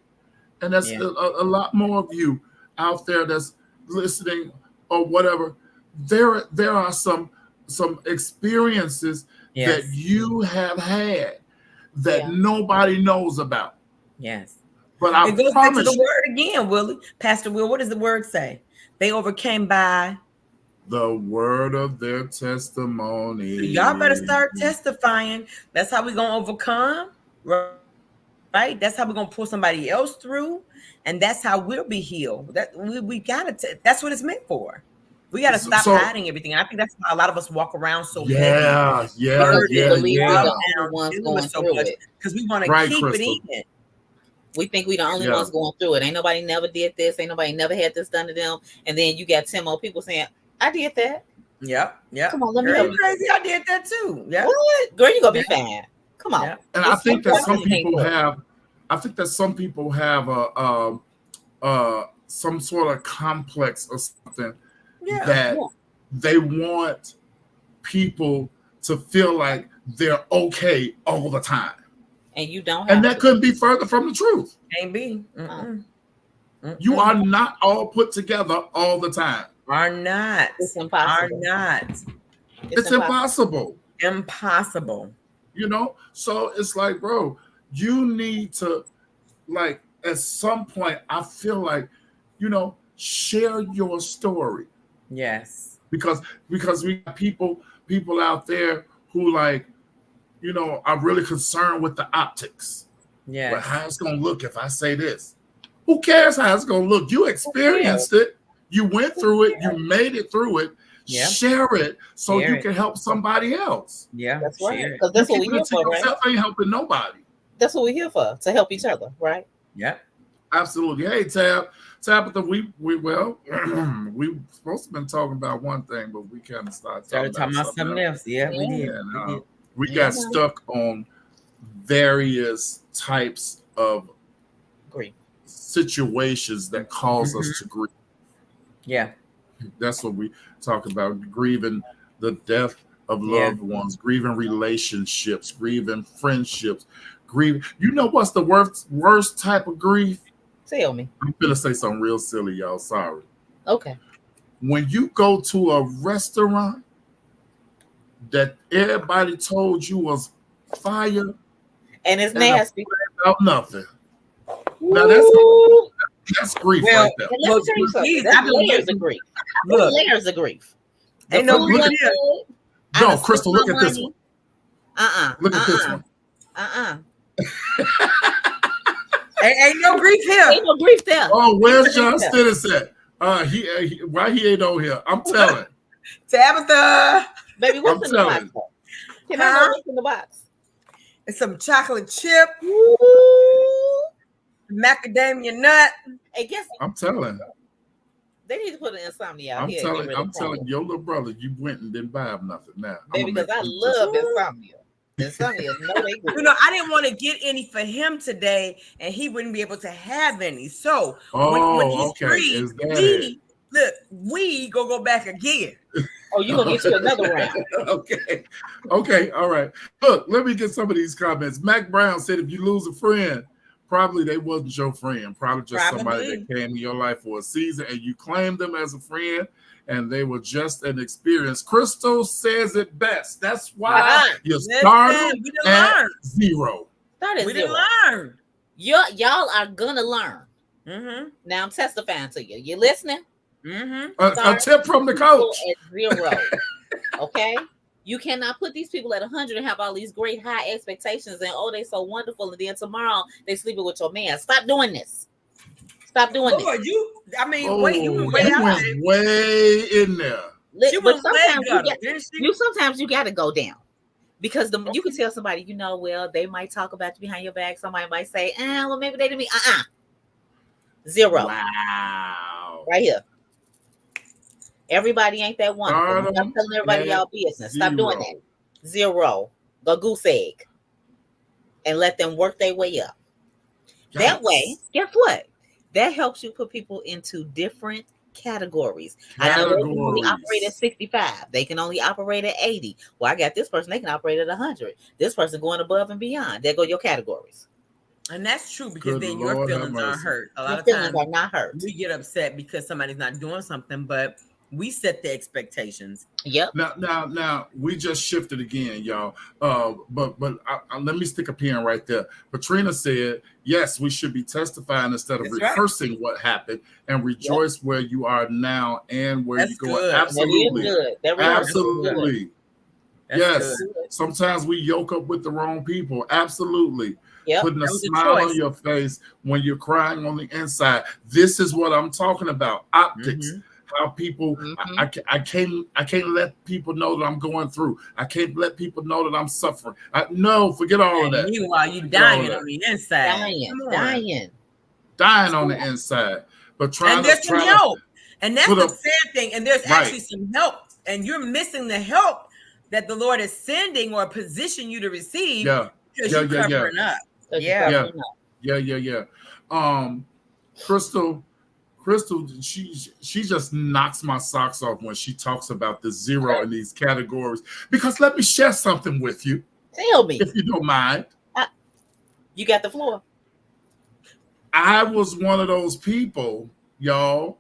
And there's Yeah. a lot more of you out there that's listening or whatever. There are some experiences that Yes. you have had that Yeah. nobody knows about. Yes. But I It goes back to the promise you, word again, Willie. Pastor Will, what does the word say? They overcame by. the word of their testimony. Y'all better start testifying. That's how we're going to overcome, right? That's how we're going to pull somebody else through. And that's how we'll be healed. That we got to, that's what it's meant for. We got to stop So hiding everything. And I think that's why a lot of us walk around so heavy, yeah, Because we burdened, believe we're the down, only ones dealing with going so through much it. because we want to Right, keep it Crystal. even. We think we the only ones going through it. Ain't nobody never did this. Ain't nobody never had this done to them. And then you got 10 more people saying, I did that. Yep. Come on, let me Girl, help you you. crazy. I did that too. Yeah. What? Girl, you gonna be fine. Come on. Yep. and I It's think that some something people painful. have some sort of complex or something Yeah. that they want people to feel like they're okay all the time. And you don't have And that to. couldn't be further from the truth. Can't be. You are not all put together all the time. Are not. It's impossible. Are not. It's impossible. Impossible. You know? So it's like, bro, you need to, like, at some point, I feel like, share your story. Yes. Because we got people out there who, like, are really concerned with the optics. Yes. But how it's gonna look if I say this? Who cares how it's gonna look? You experienced it, you went through it, you made it through it. Yeah. Share it so Share you it. can help somebody else. Yeah. That's share right. it. Because that's You what we're keeping here it to for, right? yourself ain't helping nobody. That's what we're here for, to help each other, right? Yep. Absolutely. Hey, Tabitha, we well, we supposed to been talking about one thing, but we kind of Started talking about something else. Yeah, we did. And we got Yeah. stuck on various types of Grief. situations that cause us to grieve. Yeah. That's what we talk about: grieving the death of loved ones, grieving relationships, grieving friendships, grieving. You know what's the worst type of grief? Tell me. I'm gonna say something real silly, y'all. Sorry. Okay. When you go to a restaurant that everybody told you was fire, And it's nasty. about nothing. Now Ooh. that's grief Well, right there. And let me tell you something. That's layers of grief. Look, Layers of grief. ain't no Look grief at- here. No, Crystal, look at this one. Look at this one. Ain't no grief here. Ain't no grief there. Oh, where's John Stennis at? Why he ain't on here? I'm telling. Tabitha. Baby, what's I'm in the box? telling. Can I know what's in the box? It's some chocolate chip, Ooh. macadamia nut. Hey, guess I'm telling. they need to put an insomnia out I'm here. telling your little brother, you went and didn't buy him nothing now. Baby, because I love insomnia. Insomnia, no, they good. You know, I didn't want to get any for him today, and he wouldn't be able to have any. So when he's free, Is that we go back again. Oh, you gonna get you another round? Okay, all right. Look, let me get some of these comments. Mac Brown said, if you lose a friend, probably they wasn't your friend. Probably just somebody that came in your life for a season, and you claimed them as a friend, and they were just an experience. Crystal says it best. That's why you started at zero. We didn't learn. Y'all are gonna learn. Mm-hmm. Now I'm testifying to you. You listening? Mm-hmm. A tip from the coach. At zero. Okay. You cannot put these people at 100 and have all these great high expectations and they so wonderful, and then tomorrow they sleeping with your man. Stop doing this. Stop doing this. Wait, you went way out there. Way in there. But sometimes you gotta go down. Because you can tell somebody, well, they might talk about you behind your back. Somebody might say, well, maybe they didn't mean zero. Wow. Right here. Everybody ain't that wonderful. Stop telling everybody y'all business. Stop doing that. Zero. Go goose egg. And let them work their way up. Yes. That way, guess what? That helps you put people into different categories. I know they can only operate at Categories. 65. They can only operate at 80. Well, I got this person, they can operate at 100. This person going above and beyond. There go your categories. And that's true because Good then your Lord have feelings aren't mercy. hurt. A lot Your of feelings times are not hurt. we get upset because somebody's not doing something, but we set the expectations. Yep. Now, we just shifted again, y'all. But let me stick a pin right there. Katrina said, yes, we should be testifying instead of That's right. rehearsing what happened and rejoice where you are now and where That's you're going. good. Absolutely. That is good. That rehearsal is good. Absolutely. That's Yes. good. Sometimes we yoke up with the wrong people. Absolutely. Yep. Putting a That was a smile choice. on your face when you're crying on the inside. This is what I'm talking about. Optics. Mhm. How people, Mhm. I can't let people know that I'm going through. I can't let people know that I'm suffering. No, forget all of And that. meanwhile, you Forget all dying of on that. the inside. Dying. Come on. Dying. Dying on the inside, but And trying there's some to help. And that's put the up sad thing. And there's right. actually some help. And you're missing the help that the Lord is sending or position you to receive Yeah, because yeah, you're yeah, yeah, covering up. Because you're Yeah. covering up. yeah. Crystal, she just knocks my socks off when she talks about the zero in these categories. Because let me share something with you, Tell me. if you don't mind. You got the floor. I was one of those people, y'all,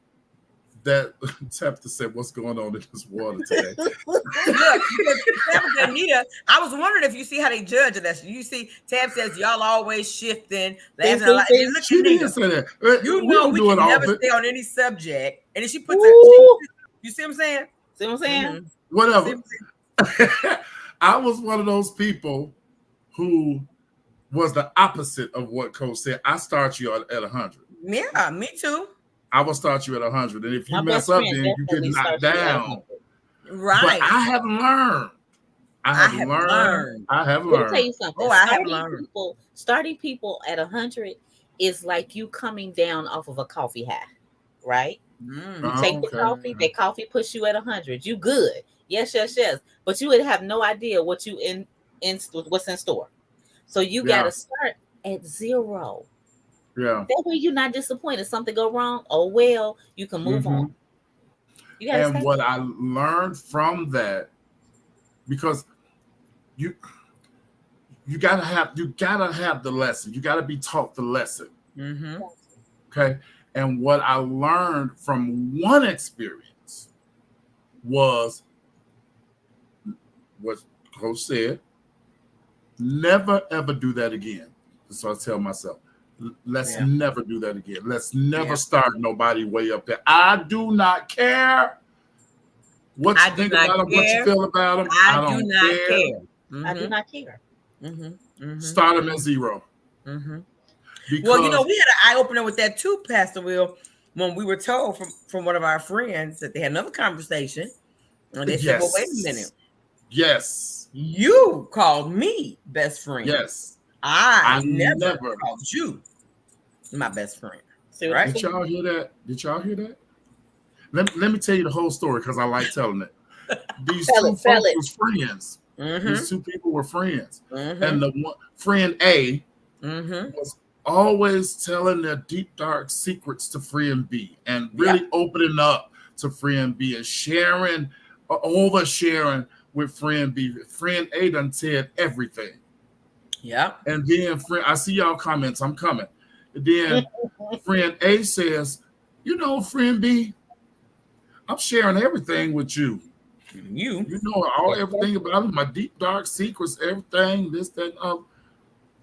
that Tabitha said, "What's going on in this water today?" Look, because Tabitha and Anita, I was wondering if you see how they judge us. You see, Tab says y'all always shifting, laughing a lot. And then look She at Nita. didn't say that. You We know don't we do it can never often. stay on any subject. And then she puts Ooh. you see what I'm saying? See what I'm saying? Mhm. See Whatever. what I'm saying? I was one of those people who was the opposite of what Coach said. I start you at 100. Yeah, me too. I will start you at 100. And if you My mess best up, friend then you get definitely knocked starts you at down. 100. Right. But I have learned. I have learned. Let me tell you something. Oh, I have learned. Starting people at 100 is like you coming down off of a coffee high, right? Mm. You take the coffee, that coffee puts you at 100. You good. Yes. But you would have no idea what you what's in store. So you gotta start at 0. Yeah. That way you're not disappointed. Something go wrong. Oh well, you can move on. You gotta And what I learned from that, because you gotta have the lesson. You gotta be taught the lesson. Mm-hmm. Okay. And what I learned from one experience was what Coach said, never ever do that again. So I tell myself, let's never do that again. Let's never start nobody way up there. I do not care what you think about them, what you feel about them. I don't care. Mm-hmm. I do not care. Mm-hmm. Mm-hmm. Start them at 0. Mm-hmm. Because, well, we had an eye opener with that too, Pastor Will, when we were told from one of our friends that they had another conversation, and they said, "Well, wait a minute. Yes, you called me best friend. Yes, I never called you my best friend." Right? Did y'all hear that? Let me tell you the whole story because I like telling it. These two folks was friends. Mm-hmm. These two people were friends, mm-hmm. and the one friend A mm-hmm. was always telling their deep dark secrets to friend B, and really opening up to friend B and sharing, oversharing with friend B. Friend A done said everything. Yeah. And then I see y'all comments. I'm coming. And then friend A says, friend B, I'm sharing everything with you. You know everything about it, my deep dark secrets, everything, this, that,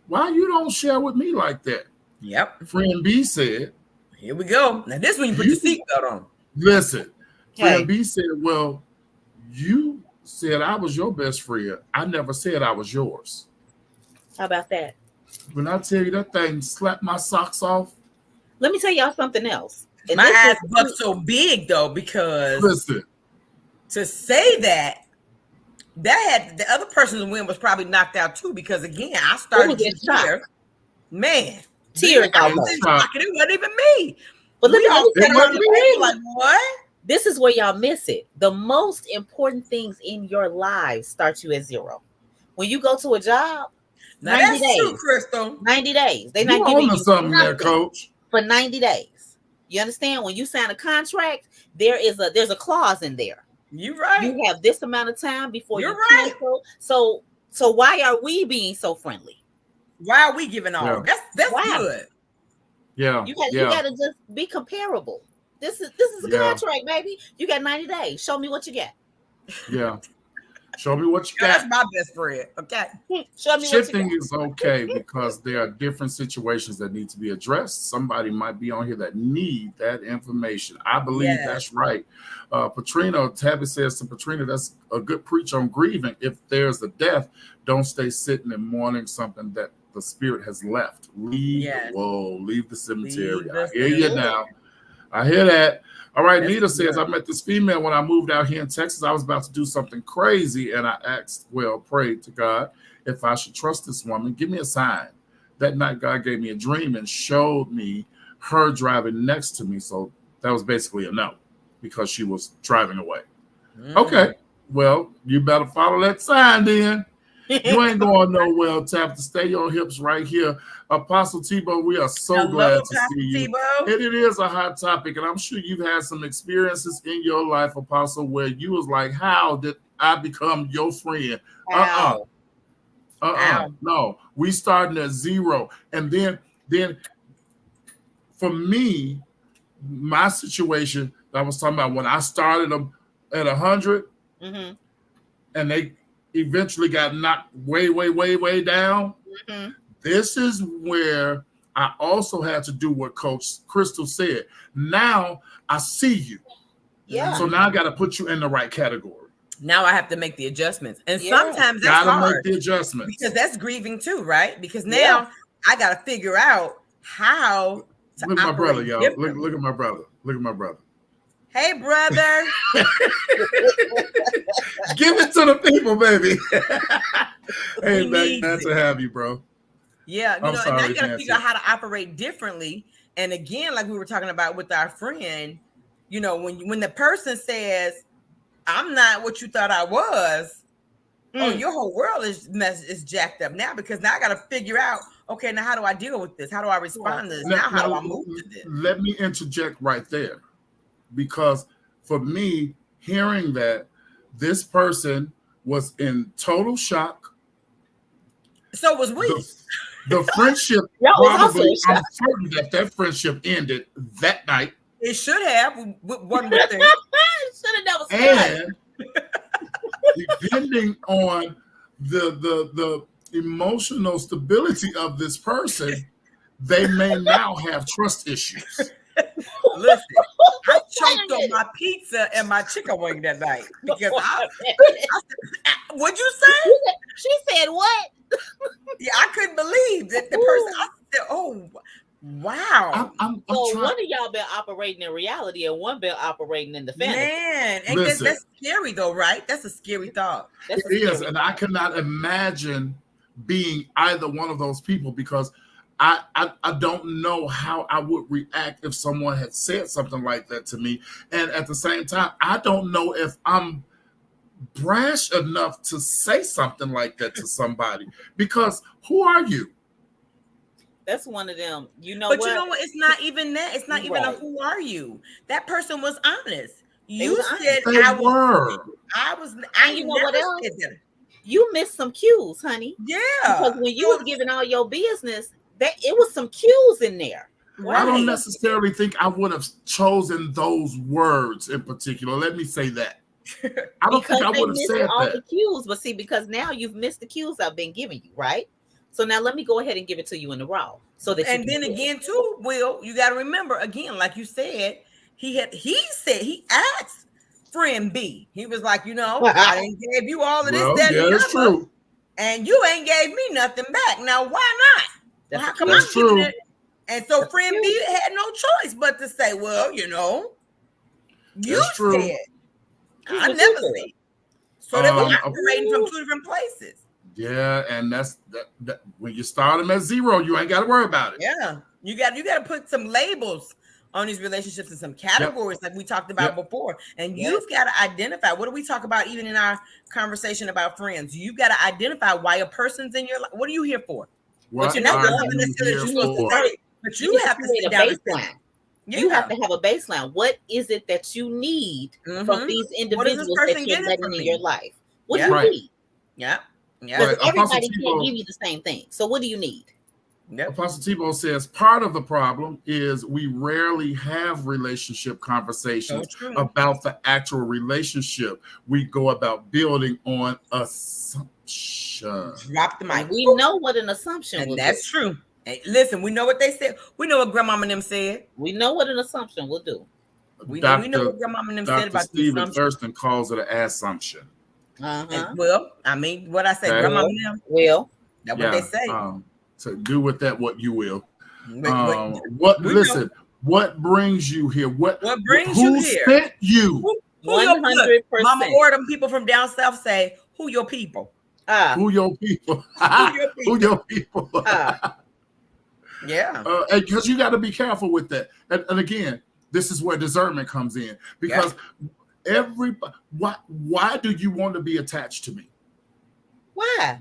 why you don't share with me like that? Yep. Friend B said, here we go. Now this when you put your seatbelt on. Listen, friend B said, well, you said I was your best friend. I never said I was yours. How about that? When I tell you that thing slapped my socks off. Let me tell y'all something else. And my ass bucked so big though, because to say that had the other person's win was probably knocked out too, because again, I started to hear, man, tears almost. It wasn't even me. But let me like, what? This is where y'all miss it. The most important things in your lives start you at 0. When you go to a job, now 90 days. True, Crystal. 90 days. They not giving you something there, Coach. For 90 days. You understand? When you sign a contract, there's a clause in there. You right. You have this amount of time before You're you right. cancel. So why are we being so friendly? Why are we giving all? Yeah. That's Why? good. Yeah. You yeah. gotta just be comparable. This is a Yeah. contract, baby. You got 90 days. Show me what you got. Yeah. Show me what you Yeah, got. that's my best friend. Okay. Show me Shifting what you is okay because there are different situations that need to be addressed. Somebody might be on here that need that information. I believe Yes. that's right. Tabby says to Patrina, that's a good preach on grieving. If there's a death, don't stay sitting and mourning something that the spirit has left. Leave the cemetery. Leave the I hear you cemetery. now. I hear that. All right, That's Nita says, good. I met this female when I moved out here in Texas. I was about to do something crazy, and I prayed to God if I should trust this woman. Give me a sign. That night, God gave me a dream and showed me her driving next to me. So that was basically a no because she was driving away. Okay, well, you better follow that sign then. You ain't going nowhere, Tabitha. Stay your hips right here. Apostle Tebow, we are so glad to see you. Tebow. It is a hot topic, and I'm sure you've had some experiences in your life, Apostle, where you was like, how did I become your friend? Ow. No, we starting at zero. And then for me, my situation that I was talking about when I started them at 100, Mm-hmm. and they eventually got knocked way, way, way, way down. Mm-hmm. This is where I also had to do what Coach Crystal said. Now I see you. Yeah. So now I got to put you in the right category. Now I have to make the adjustments. And Yeah. sometimes that's Gotta hard make the adjustments. because that's grieving too, right? Because now I got to figure out how to Look at my brother, operate y'all. differently. Look at my brother. Look at my brother. Hey, brother. Give it to the people, baby. Hey, We man, need glad to it. have you, bro. Yeah, I'm and sorry, now you got to Nancy. figure out how to operate differently. And again, like we were talking about with our friend, when the person says, "I'm not what you thought I was," oh, your whole world is jacked up now because now I got to figure out, okay, now how do I deal with this? How do I respond to this? Now how do I move to this? Let me interject right there, because for me, hearing that this person was in total shock. So was we. The friendship probably, I'm certain that friendship ended that night. It should have. One would think. Should have never started. And depending on the emotional stability of this person, they may now have trust issues. Listen, I choked on my pizza and my chicken wing that night because what'd you say? She said what? Yeah, I couldn't believe that the person. I said, "Oh, wow." I'm So trying. one of y'all been operating in reality and one been operating in the fantasy. Man, and Listen. that's scary though, right? That's a scary thought. That's a It is, scary and I thought. cannot imagine being either one of those people because I don't know how I would react if someone had said something like that to me. And at the same time, I don't know if I'm brash enough to say something like that to somebody because who are you? That's one of them. You know But what? you know what? It's not even that. It's not even a Right. who are you. That person was honest. You was honest. said They I were. was. And you know what else? You missed some cues, honey. Yeah. Because when you was giving all your business, it was some cues in there. I don't necessarily think I would have chosen those words in particular. Let me say that. I don't Because think I they would have missed said all that. the cues. But see, because now you've missed the cues I've been giving you, right? So now let me go ahead and give it to you in the raw. So that And then again, too, Will, you got to remember again, like you said, he asked friend B. He was like, I didn't give you all of this, that, and the that's other, true. and you ain't gave me nothing back. Now, why not? Well, how come I'm That's giving true. it? And so friend B had no choice but to say, well, you That's true. said, I never said. So they were operating from two different places. Yeah, and that's that when you start them at zero, you ain't got to worry about it. Yeah, you got to put some labels on these relationships and some categories like we talked about before. And you've got to identify. What do we talk about even in our conversation about friends? You've got to identify why a person's in your life. What are you here for? What But you're not are going to you necessarily here choose to for? say, but you have to sit down and say, You have to have a baseline. What is it that you need from these individuals that you're letting in your life? What do you need? Yeah. Because everybody can't give you the same thing. So what do you need? Yep. Apostle Tebow says part of the problem is we rarely have relationship conversations about the actual relationship. We go about building on assumption. Drop the mic. We know what an assumption will do. That's true. Hey, listen, we know what they said. We know what Grandmama and them said. We know what an assumption will do. We know what Grandmama and them said about Stephen Thurston calls it an assumption. Well, I mean, what I say, Grandmama and them. Well, that's what they say. So do with that what you will. What brings you here? What brings you here? Who sent you? 100%. Mama or them people from down south say, who your people? Who your people? Who your people? Yeah. Because you got to be careful with that. And again, this is where discernment comes in. Because why do you want to be attached to me? Why?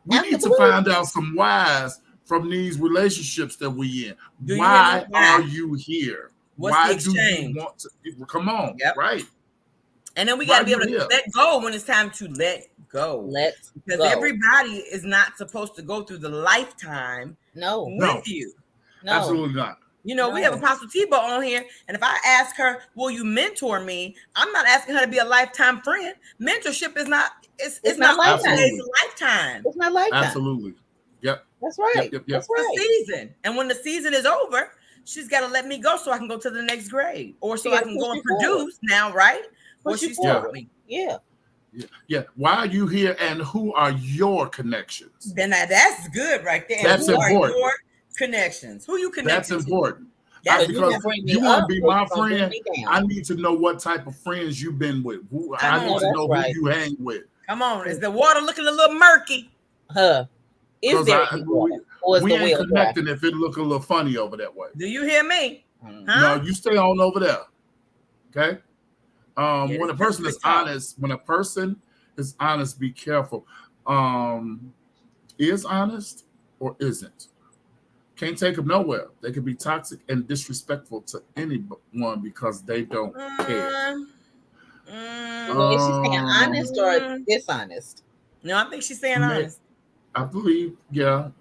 We need to find out some whys from these relationships that we in. Why are you here? Why do you want to? Come on, right? And then we got to be able to let go when it's time to let go. Because everybody is not supposed to go through the lifetime with you. No, absolutely not. You know, we have Apostle Tebow on here, and if I ask her, will you mentor me? I'm not asking her to be a lifetime friend. Mentorship is not, it's not lifetime. It's a lifetime. It's not lifetime. Absolutely. Yep. That's right. Yep. That's right. The season. And when the season is over, she's got to let me go so I can go to the next grade. Or so I can go and produce now, right? What she's taught me. Yeah. Why are you here and who are your connections? Then that's good right there. That's important. Your connections. Who you connect? That's important. Because you want to be my friend, I need to know what type of friends you've been with. I need to know who you hang with. Come on, is the water looking a little murky? Is there we ain't connecting if it look a little funny over that way. Do you hear me? No, you stay on over there. Okay. When a person is honest, be careful. Is honest or isn't? Can't take them nowhere. They can be toxic and disrespectful to anyone because they don't care. Is she saying honest or dishonest? No, I think she's saying honest. I believe, I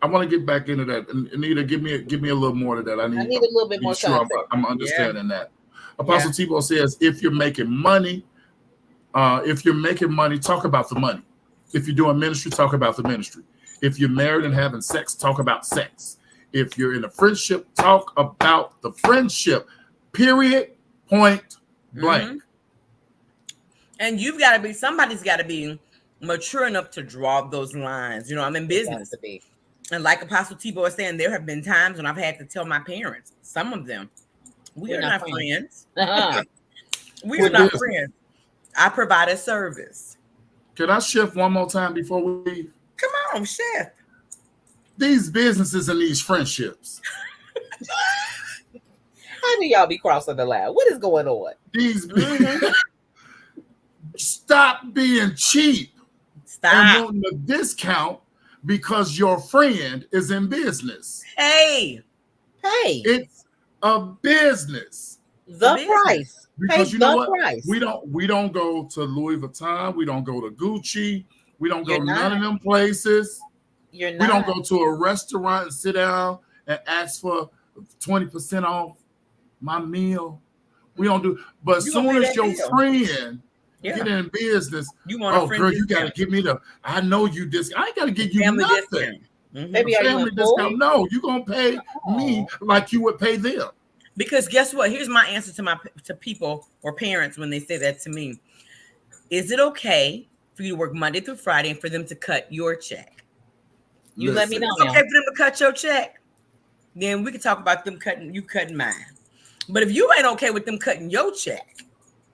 want to get back into that. Anita, give me a little more to that. I need a little bit more time. I'm understanding that. Apostle Tebow says, if you're making money, talk about the money. If you're doing ministry, talk about the ministry. If you're married and having sex, talk about sex. If you're in a friendship, talk about the friendship. Period. Point blank. And somebody's got to be mature enough to draw those lines. You know, I'm in business. And like Apostle Tebow is saying, there have been times when I've had to tell my parents, some of them, we are not friends. We are not friends. I provide a service. Can I shift one more time before we leave? Come on, shift. These businesses and these friendships. How do y'all be crossing the line? What is going on? Stop being cheap. Stop. And wanting a discount because your friend is in business. Hey. It's a business. The price. Because you know what? Price. We don't go to Louis Vuitton. We don't go to Gucci. We don't go to none of them places. We don't go to a restaurant and sit down and ask for 20% off my meal. We don't do. But as soon as your friend get in business, girl, you got to give me I know you I ain't got to give you family nothing. Maybe family discount. No, you're going to pay me like you would pay them. Because guess what? Here's my answer to people or parents when they say that to me. Is it okay for you to work Monday through Friday and for them to cut your check? You let me know. It's okay for them to cut your check. Then we can talk about them cutting mine. But if you ain't okay with them cutting your check,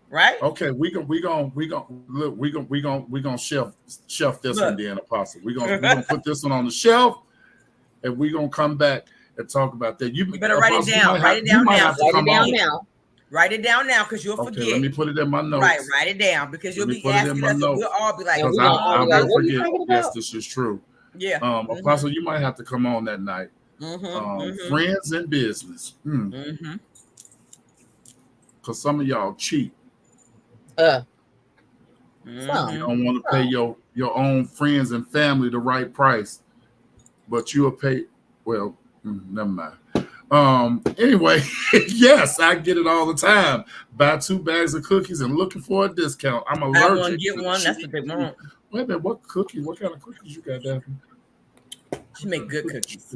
right? Okay, we gonna shelf this one then, Apostle. We gonna put this one on the shelf, and we gonna come back and talk about that. You better write it down. Write it down now. Write it down now because you'll forget. Let me put it in my notes. Right, write it down because you'll be asking us. We'll all be like, I will forget. Yes, this is true. Yeah. Apostle, you might have to come on that night. Friends in business. Because some of y'all cheat. Some. You don't want to pay your own friends and family the right price, but you'll pay. Well, never mind. Anyway, yes, I get it all the time. Buy 2 bags of cookies and looking for a discount. I'm allergic. Buy one, get one. That's what they want. Wait a minute, what cookies? What kind of cookies you got, Daphne? She make good cookies.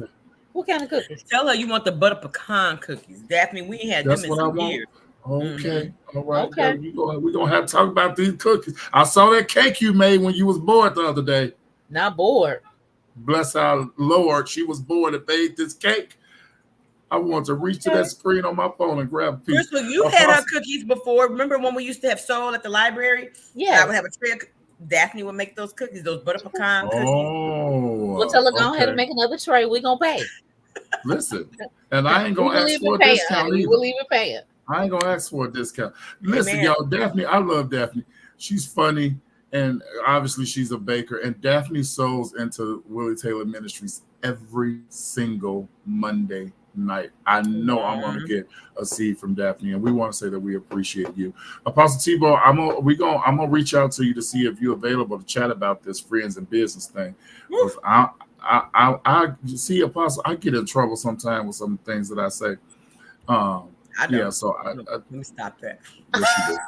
What kind of cookies? Tell her you want the butter pecan cookies. Daphne, we ain't had That's them in what I some want. years. Okay, all right. Okay. We're gonna have to talk about these cookies. I saw that cake you made when you was bored the other day. Not bored. Bless our Lord, she was bored and made this cake. I want to reach to that screen on my phone and grab a piece. Crystal, you had her cookies before. Remember when we used to have Soul at the library? Yeah. I would have a tray. Daphne would make those cookies, those butter pecan cookies. Oh, We'll tell her go ahead and make another tray. We're gonna pay. Listen, and I ain't gonna ask for a discount. We will even pay it. I ain't gonna ask for a discount. Listen, y'all, Daphne, I love Daphne. She's funny, and obviously she's a baker. And Daphne sews into Willie Taylor Ministries every single Monday night. I know I'm gonna get a seed from Daphne, and we want to say that we appreciate you. Apostle Tebow, I'm gonna reach out to you to see if you're available to chat about this friends and business thing. I see, Apostle, I get in trouble sometimes with some things that I say. Yeah, so let me stop that. Yes, you do.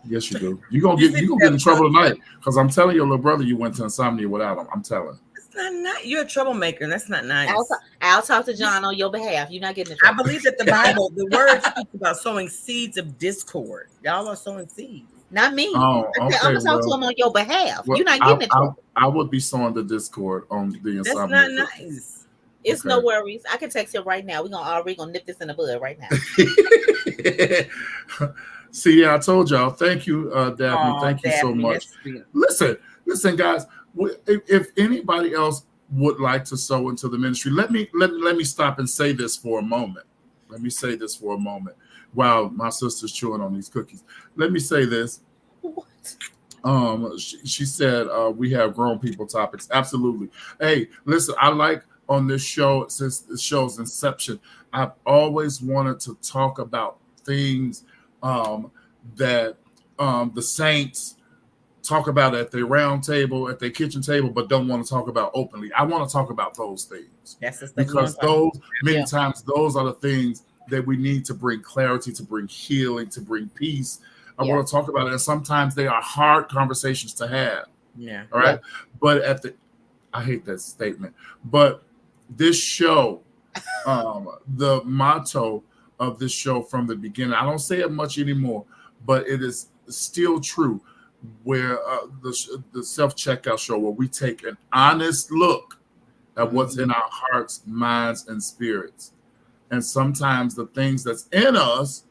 Yes, you do. You're gonna get in trouble tonight because I'm telling your little brother you went to insomnia without him. I'm telling. It's not you're a troublemaker. That's not nice. I'll talk to John on your behalf. You're not getting in trouble. I believe that the Bible, the word speaks about sowing seeds of discord. Y'all are sowing seeds. Not me. Oh, okay, I'm gonna talk to him on your behalf. You're not getting in trouble. I would be sowing the discord on the insomnia. That's not nice. It's no worries. I can text him right now. We're gonna nip this in the bud right now. See, I told y'all. Thank you, Daphne. Thank you so much. Listen, guys. If anybody else would like to sow into the ministry, let me stop and say this for a moment. Let me say this for a moment. While my sister's chewing on these cookies, let me say this. What? She said we have grown people topics. Absolutely. Hey, listen, I like on this show since the show's inception, I've always wanted to talk about things that the saints talk about at their round table, at their kitchen table, but don't want to talk about openly. I want to talk about those things. Yes, because those many times those are the things that we need to bring clarity, to bring healing, to bring peace. I want to talk about it. And sometimes they are hard conversations to have. Yeah. All right. Yeah. But I hate that statement, but this show, the motto of this show from the beginning, I don't say it much anymore, but it is still true, where the self-checkout show, where we take an honest look at what's in our hearts, minds, and spirits. And sometimes the things that's in us,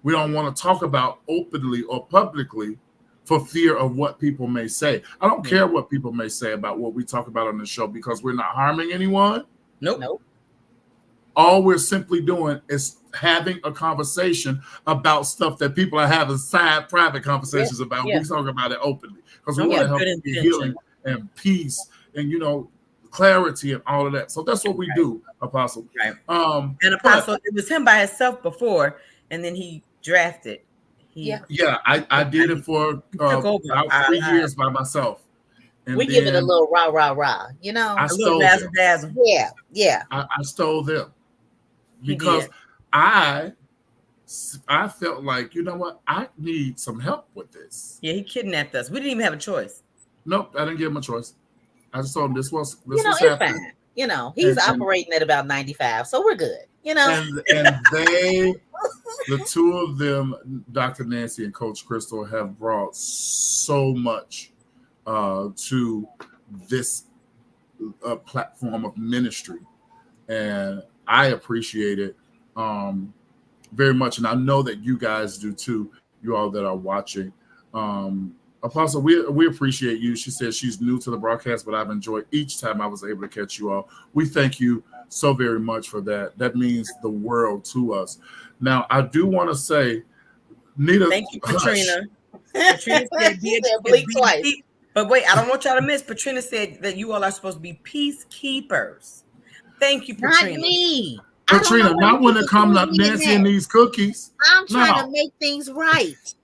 we don't want to talk about openly or publicly for fear of what people may say. I don't care what people may say about what we talk about on the show, because we're not harming anyone. Nope. All we're simply doing is having a conversation about stuff that people are having side private conversations about. We talk about it openly because we want to help you healing and peace and, clarity and all of that. So that's what we do, Apostle. Right. And Apostle, it was him by himself before, and then he drafted. I did it for about 3 years by myself. And we give it a little rah. I stole razzle dazzle. Yeah. I stole them because I felt like, you know what, I need some help with this. Yeah, he kidnapped us. We didn't even have a choice. Nope, I didn't give him a choice. I just told him this was it's happening. Fine. He's operating at about 95, so we're good. And they, the two of them, Dr. Nancy and Coach Crystal, have brought so much to this platform of ministry, and I appreciate it very much, and I know that you guys do too, you all that are watching. Apostle, we appreciate you. She says she's new to the broadcast, but I've enjoyed each time I was able to catch you all. We thank you so very much for that. That means the world to us. Now, I do want to say, Nita, thank you, Katrina. Katrina said, blink twice. But wait, I don't want y'all to miss. Katrina said that you all are supposed to be peacekeepers. Thank you, Not Katrina. me. I don't know Katrina, why not you when keep it comes to including me in Nancy and that. these cookies. I'm trying No. to make things right.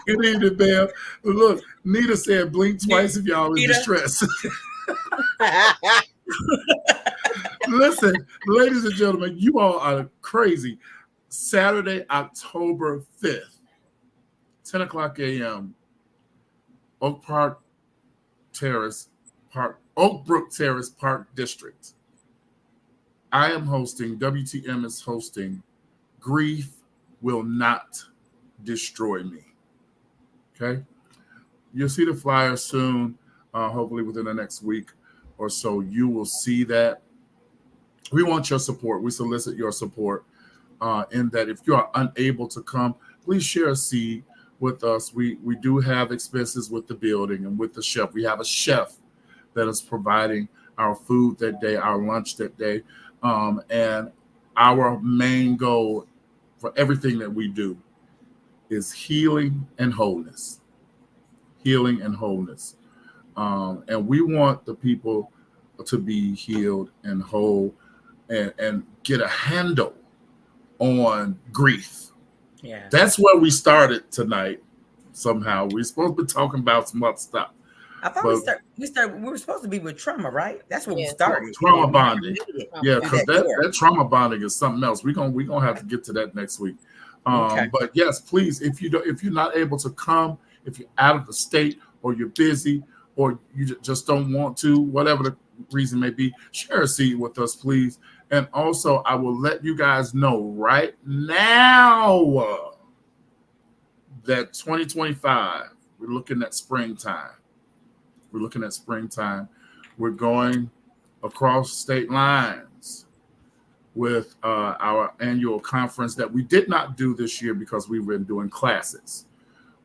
Good evening, Bam. Look, Nita said blink twice if y'all in Nita. distress. Listen, ladies and gentlemen, you all are crazy. Saturday, October 5th, 10 o'clock a.m., Oak Park Terrace, Oakbrook Terrace Park District. I am hosting, WTM is hosting, Grief Will Not Destroy Me. Okay? You'll see the flyer soon, hopefully within the next week or so. You will see that. We want your support. We solicit your support in that if you are unable to come, please share a seat with us. We do have expenses with the building and with the chef. We have a chef that is providing our food that day, our lunch that day. And our main goal for everything that we do is healing and wholeness. Healing and wholeness. And we want the people to be healed and whole and get a handle on grief. Yeah. That's where we started tonight. Somehow we're supposed to be talking about some other stuff. I thought we were supposed to be with trauma, right? That's where we started. Trauma bonding. Yeah, because that that trauma bonding is something else. We're gonna have to get to that next week. Okay. But yes, please, if you're not able to come, if you're out of the state or you're busy or you just don't want to, whatever the reason may be, share a seat with us, please. And also, I will let you guys know right now that 2025, we're looking at springtime. We're going across state lines with our annual conference that we did not do this year because we've been doing classes.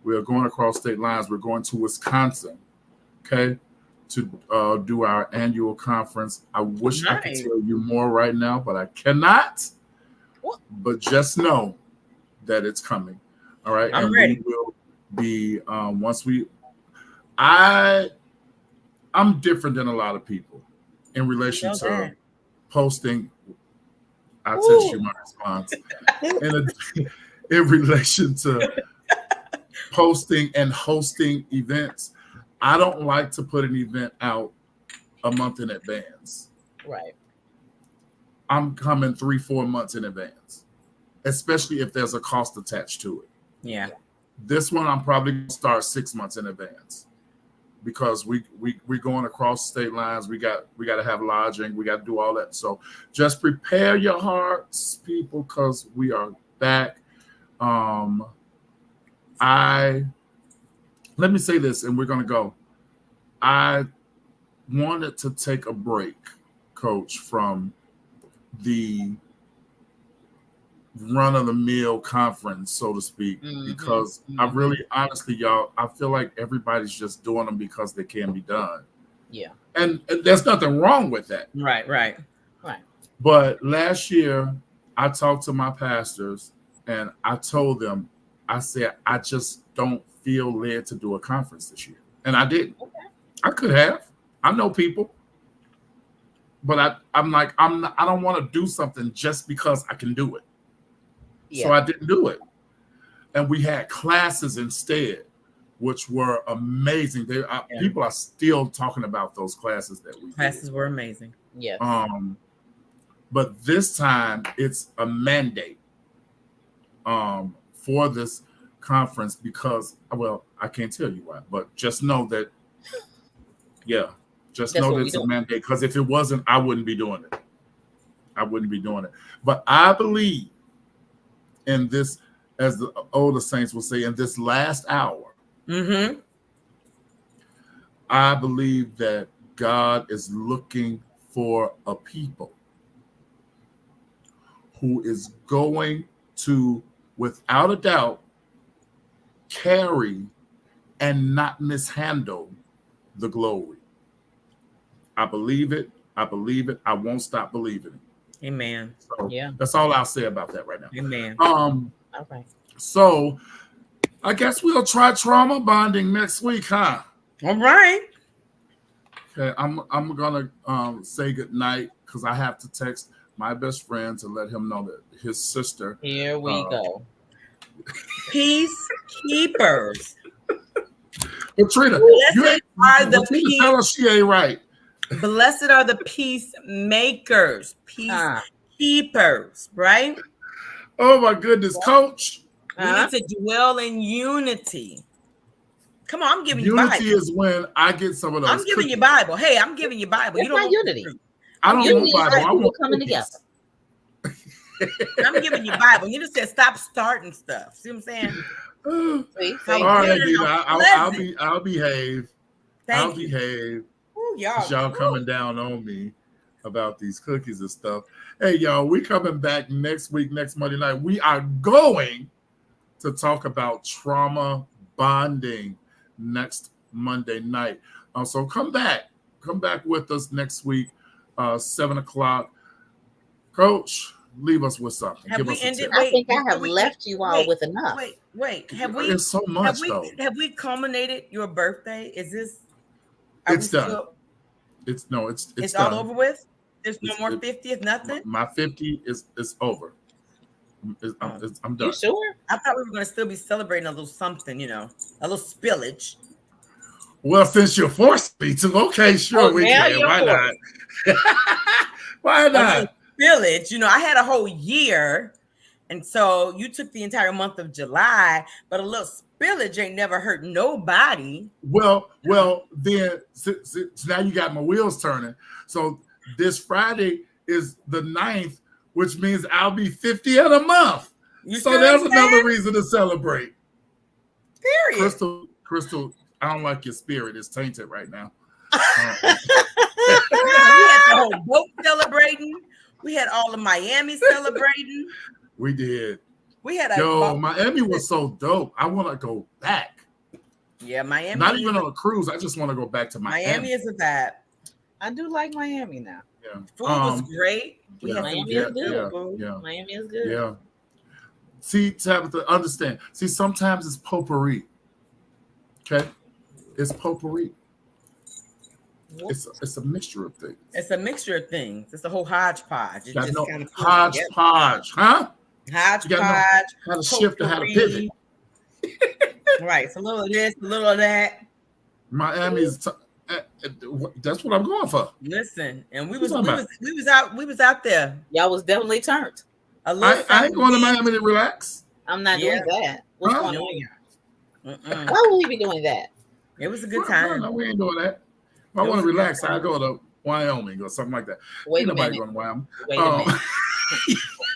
We are going across state lines. We're going to Wisconsin, okay, to do our annual conference. I wish I could tell you more right now, but I cannot. But just know that it's coming. All right. I'm ready. We will be I'm different than a lot of people in relation to posting. I'll text you my response. In relation to posting and hosting events, I don't like to put an event out a month in advance. Right. I'm coming 3-4 months in advance, especially if there's a cost attached to it. Yeah. This one I'm probably going to start 6 months in advance because we're going across state lines. We got to have lodging. We got to do all that. So just prepare your hearts, people, because we are back. Let me say this, and we're going to go. I wanted to take a break, Coach, from the run-of-the-mill conference, so to speak, because I really, honestly, y'all, I feel like everybody's just doing them because they can be done. Yeah. And there's nothing wrong with that. Right. But last year, I talked to my pastors, and I told them, I said, I just don't feel led to do a conference this year. And I didn't. Okay. I could have. I know people. But I'm like, I don't want to do something just because I can do it. Yeah. So I didn't do it. And we had classes instead, which were amazing. People are still talking about those classes that we did. Were amazing. Yeah. But this time it's a mandate for this conference because, well, I can't tell you why, but just know that, just know that it's a mandate, because if it wasn't, I wouldn't be doing it. But I believe in this, as the older saints will say, in this last hour, I believe that God is looking for a people who is going to, without a doubt, carry and not mishandle the glory. I believe it. I won't stop believing it. Amen. So that's all I'll say about that right now. Amen. Okay. So I guess we'll try trauma bonding next week, huh? All right. Okay, I'm gonna say good night because I have to text my best friend to let him know that his sister. Here we go. Peacekeepers. Katrina, you Blessed ain't. are the Katrina, tell her she ain't right. Blessed are the peacemakers, peacekeepers, right? Oh my goodness, Coach. We need to dwell in unity. Come on, I'm giving you Unity Bible. is when I get some of those. I'm giving you Bible. Hey, I'm giving you Bible. It's You don't not want unity. I don't Unity want is Bible. like I people want coming cookies. together. I'm giving you Bible. You just said stop starting stuff. See what I'm saying? See? How All right, good and Nina, how I'll pleasant. behave. Thank I'll you. behave. Ooh, Y'all y'all. coming down on me about these cookies and stuff. Hey, y'all, we coming back next week, next Monday night. We are going to talk about trauma bonding next Monday night. So come back with us next week, 7 o'clock. Coach, leave us with something. Have Give we us a ended? tip. I think I before have left you all with enough. Wait. Have we? It's so much though. Have we culminated your birthday? Is this? It's done. It's all done. over with. There's no more 50th. Nothing. My 50 is over. I'm done. You sure? I thought we were going to still be celebrating a little something, a little spillage. Well, since you're forced me to, okay, sure, we can. Why not? Why not? Spillage. I had a whole year, and so you took the entire month of July, but a little spillage ain't never hurt nobody. Well, then so now you got my wheels turning. So this Friday is the 9th, which means I'll be 50 in a month. So there's another reason to celebrate. Period. Crystal, I don't like your spirit. It's tainted right now. We had the whole boat celebrating. We had all of Miami celebrating. We did. We had Miami was so dope. I want to go back. Yeah, Miami. Not even on a cruise. I just want to go back to Miami. Miami is a vibe. I do like Miami now. Yeah. Food was great. Miami is good. Yeah. Miami is good. Yeah. See, Tabitha, understand. See, sometimes it's potpourri. Okay? It's potpourri. It's a mixture of things. It's a mixture of things. It's a whole hodgepodge. It's just kind of hodgepodge, huh? Hodgepodge. How to shift and how to pivot. Right. It's a little of this, a little of that. Miami's that's what I'm going for. Listen, and we was out there. Y'all was definitely turned. I ain't going to Miami to relax. I'm not doing that. What's going on? Why would we be doing that? It was a good time. No, we ain't doing that. If I want to relax, I go to Wyoming or something like that. Wait a minute. Going to Wyoming. Wait a minute.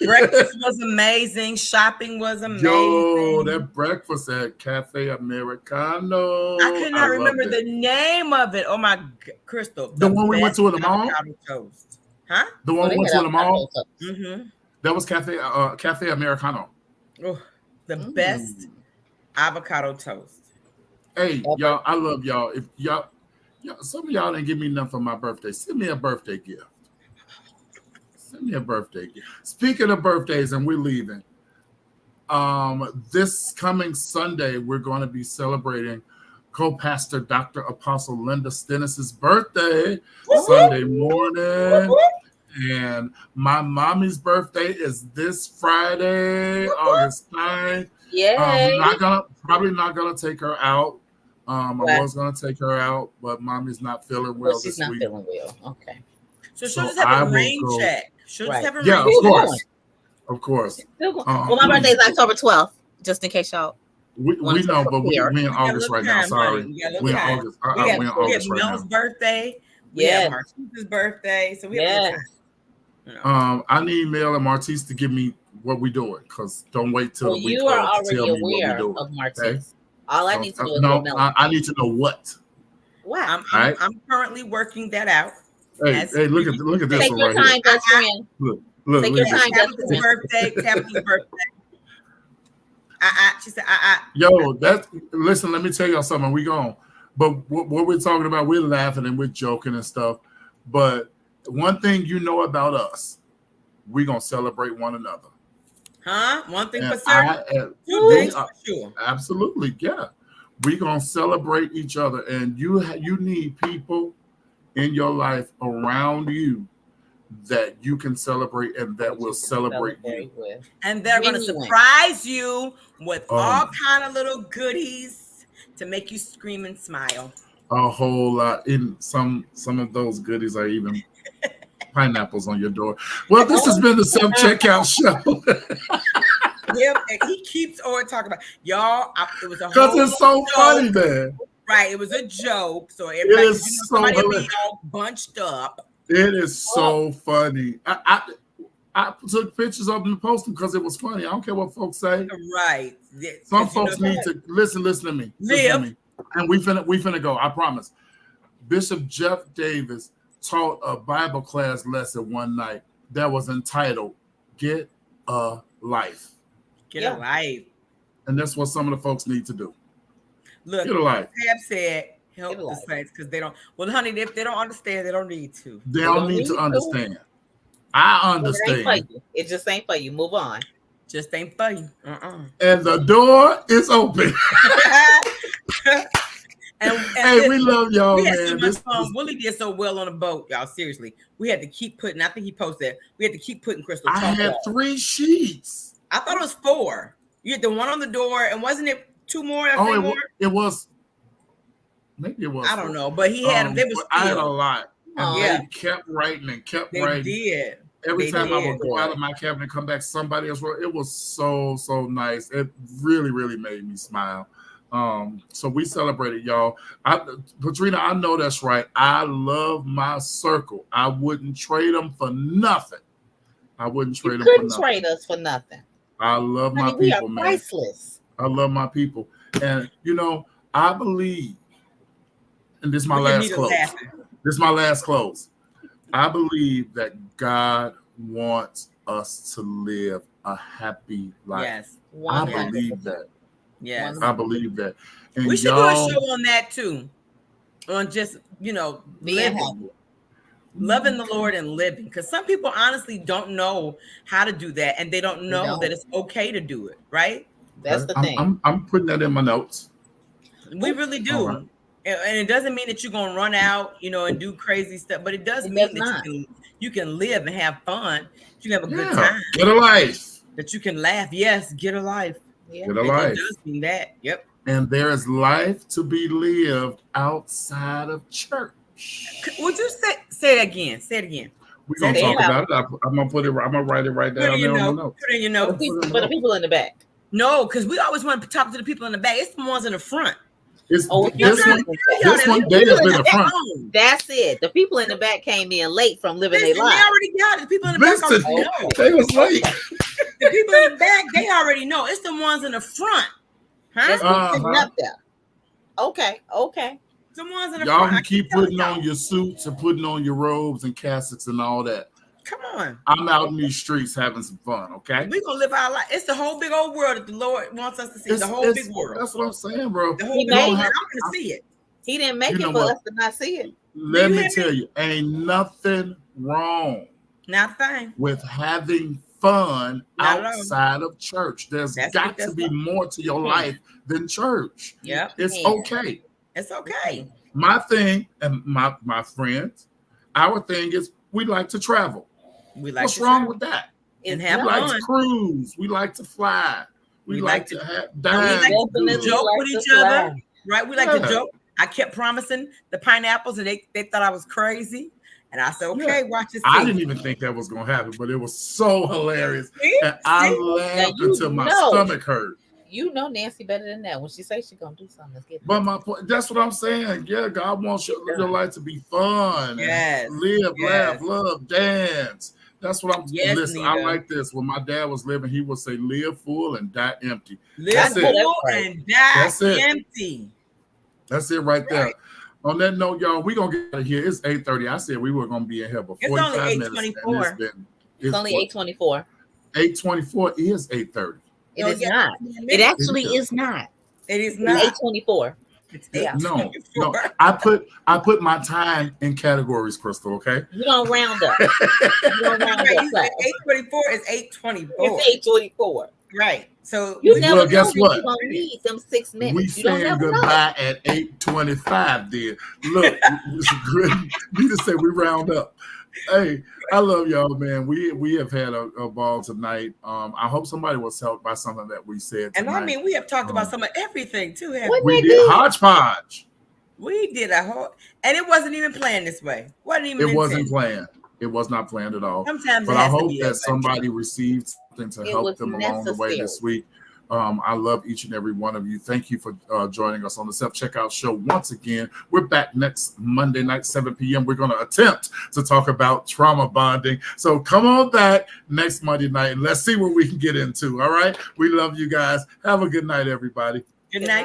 Breakfast was amazing. Shopping was amazing. Yo, that breakfast at Cafe Americano. I could not remember the name of it. Oh my, Crystal. The one we went to in the mall? Toast. Huh? The one we went to in the mall? Mm-hmm. That was Cafe Americano. Oh, the best avocado toast. Hey, y'all, I love y'all. If y'all, some of y'all didn't give me nothing for my birthday. Send me a birthday gift. Send me a birthday gift. Speaking of birthdays, and we're leaving. This coming Sunday, we're going to be celebrating co-pastor Dr. Apostle Linda Stennis's birthday Sunday morning. And my mommy's birthday is this Friday, August 9th. Yeah. Probably not gonna take her out. I was gonna take her out, but mommy's not feeling well she's this not week. feeling well. Okay. So she'll just have a rain check. She'll just have a rain check. Of course. Well, my birthday is October 12th, just in case y'all. We know, but we're in August right now. Sorry. We're in August. We have Mel's birthday. We have Martine's birthday. So we have I need Mel and Martise to give me what we're doing, because don't wait till the week you are to tell already me what aware we're doing. of Martise. Okay? All I need to do is I need to know what. Wow. I'm currently working that out. Hey, look at this Take one your right time, here. best friend. Look, take your time, best friend. Tabitha's birthday. She said, Yo, listen, let me tell y'all something. We gone. But what we're talking about, we're laughing and we're joking and stuff. But one thing you know about us, we're going to celebrate one another. Huh? One thing for certain. Two things for sure. Absolutely, yeah. We're going to celebrate each other. And you need people in your life around you that you can celebrate and that will celebrate you. with. And they're going to Genuine. surprise you with Oh all my kind of little goodies to make you scream and smile. A whole lot. In some of those goodies are even pineapples on your door. Well, this has been the self checkout show Him and he keeps on talking about y'all. It was a because whole it's so joke. funny, man. Right? It was a joke, so everybody, It is so somebody will be hilarious. all bunched up. It is so funny. I took pictures of them and posted them because it was funny. I don't care what folks say. Right? Some folks need to listen to me. Listen to me. And we finna go. I promise. Bishop Jeff Davis taught a Bible class lesson one night that was entitled "Get a Life." Get a life. And that's what some of the folks need to do. Look, Get a life. Tab said, help the saints because they don't. Well, honey, if they don't understand, they don't need to. They don't need to understand. I understand. It just ain't for you. Move on. Just ain't for you. And the door is open. and hey, we love y'all, we had man. So much fun. Willie did so well on the boat, y'all. Seriously, we had to keep putting. I think he posted. We had to keep putting Crystal. I had 3 sheets. I thought it was 4. You had the one on the door, and wasn't it 2 more? It was. Maybe it was. I don't know, but he had them. They was. I had a lot, and they kept writing and kept writing. They did. Every time I would go out of my cabinet and come back, somebody else wrote. It was so nice. It really made me smile. So we celebrated, y'all. Patrina, I know that's right. I love my circle. I wouldn't trade them for nothing. I wouldn't trade them for nothing. Couldn't trade us for nothing. I love my people, we are man. priceless. I love my people, and I believe, and this is my last close. This is my last close. I believe that God wants us to live a happy life. Yes, I believe that. Yes, I believe that. And we should do a show on that too, on just living, loving the Lord and living. Because some people honestly don't know how to do that, and they don't know that it's okay to do it. Right? That's the thing. I'm putting that in my notes. We really do. Right. And it doesn't mean that you're gonna run out, and do crazy stuff, but it does mean that you can live and have fun. You can have a good time. Get a life. That you can laugh. Yes, get a life. Yeah. Get a life. It does mean that. Yep. And there is life to be lived outside of church. Would you say it again? Say it again. We're gonna talk about it. I'm gonna put it. I'm gonna write it right down there on the notes. Put it in your notes. For the people in the back. No, because we always want to talk to the people in the back. It's the ones in the front. This one day has been the front. That's it. The people in the back came in late from living their life. They already got it. The people in the back already know. They was late. The people in the back, they already know. It's the ones in the front. That's sitting up there. Okay. The ones in the y'all front. can keep putting on your suits and putting on your robes and caskets and all that. Come on. I'm out in these streets having some fun, okay? We're going to live our life. It's the whole big old world that the Lord wants us to see. The whole big world. That's what I'm saying, bro. The whole big world. I'm going to see it. He didn't make it for us to not see it. Let me tell you, ain't nothing wrong with having fun outside of church. There's got to be more to your life than church. Yeah. It's okay. It's okay. My thing and my friends, our thing is we like to travel. What's wrong with that? And we like to cruise. We like to fly. We like to have dance. We like to joke with each other. Right? We like to joke. I kept promising the pineapples, and they thought I was crazy. And I said, okay, watch this. I didn't even think that was going to happen, but it was so hilarious. And I laughed until my stomach hurt. You know Nancy better than that. When she says she's going to do something, let's get But my point, that's what I'm saying. Yeah, God wants your life to be fun. Yes. Live, laugh, love, dance. That's what I'm listen, I like this. When my dad was living, he would say, live full and die empty. Live full and die empty. That's it right there. On that note, y'all, we're going to get out of here. It's 8:30. I said we were going to be in here before 45 minutes. It's only 8:24. 8:24 is 8:30. It is not. It actually is not. It is not. 8:24. No. I put my time in categories, Crystal. Okay. You don't round up. You don't round up. 8:24 is 8:24. It's 8:24. Right. So You we never Well, know guess when what? you're gonna need them 6 We minutes. You don't saying never know. goodbye at 8:25. Then look, it's good. Need to say we round up. Hey, I love y'all, man. We have had a ball tonight. I hope somebody was helped by something that we said and tonight. I mean we have talked about some of everything too, haven't Wasn't we? We that did good? hodgepodge. We did a whole, and it wasn't even planned this way. Wasn't even It wasn't intended. planned. It was not planned at all. Sometimes But it I has to hope be that that way. somebody received something to It help was them along the way necessary. this week. I love each and every one of you. Thank you for joining us on the Self Checkout Show once again. We're back next Monday night, 7 p.m. We're going to attempt to talk about trauma bonding. So come on back next Monday night and let's see what we can get into. All right. We love you guys. Have a good night, everybody. Good night.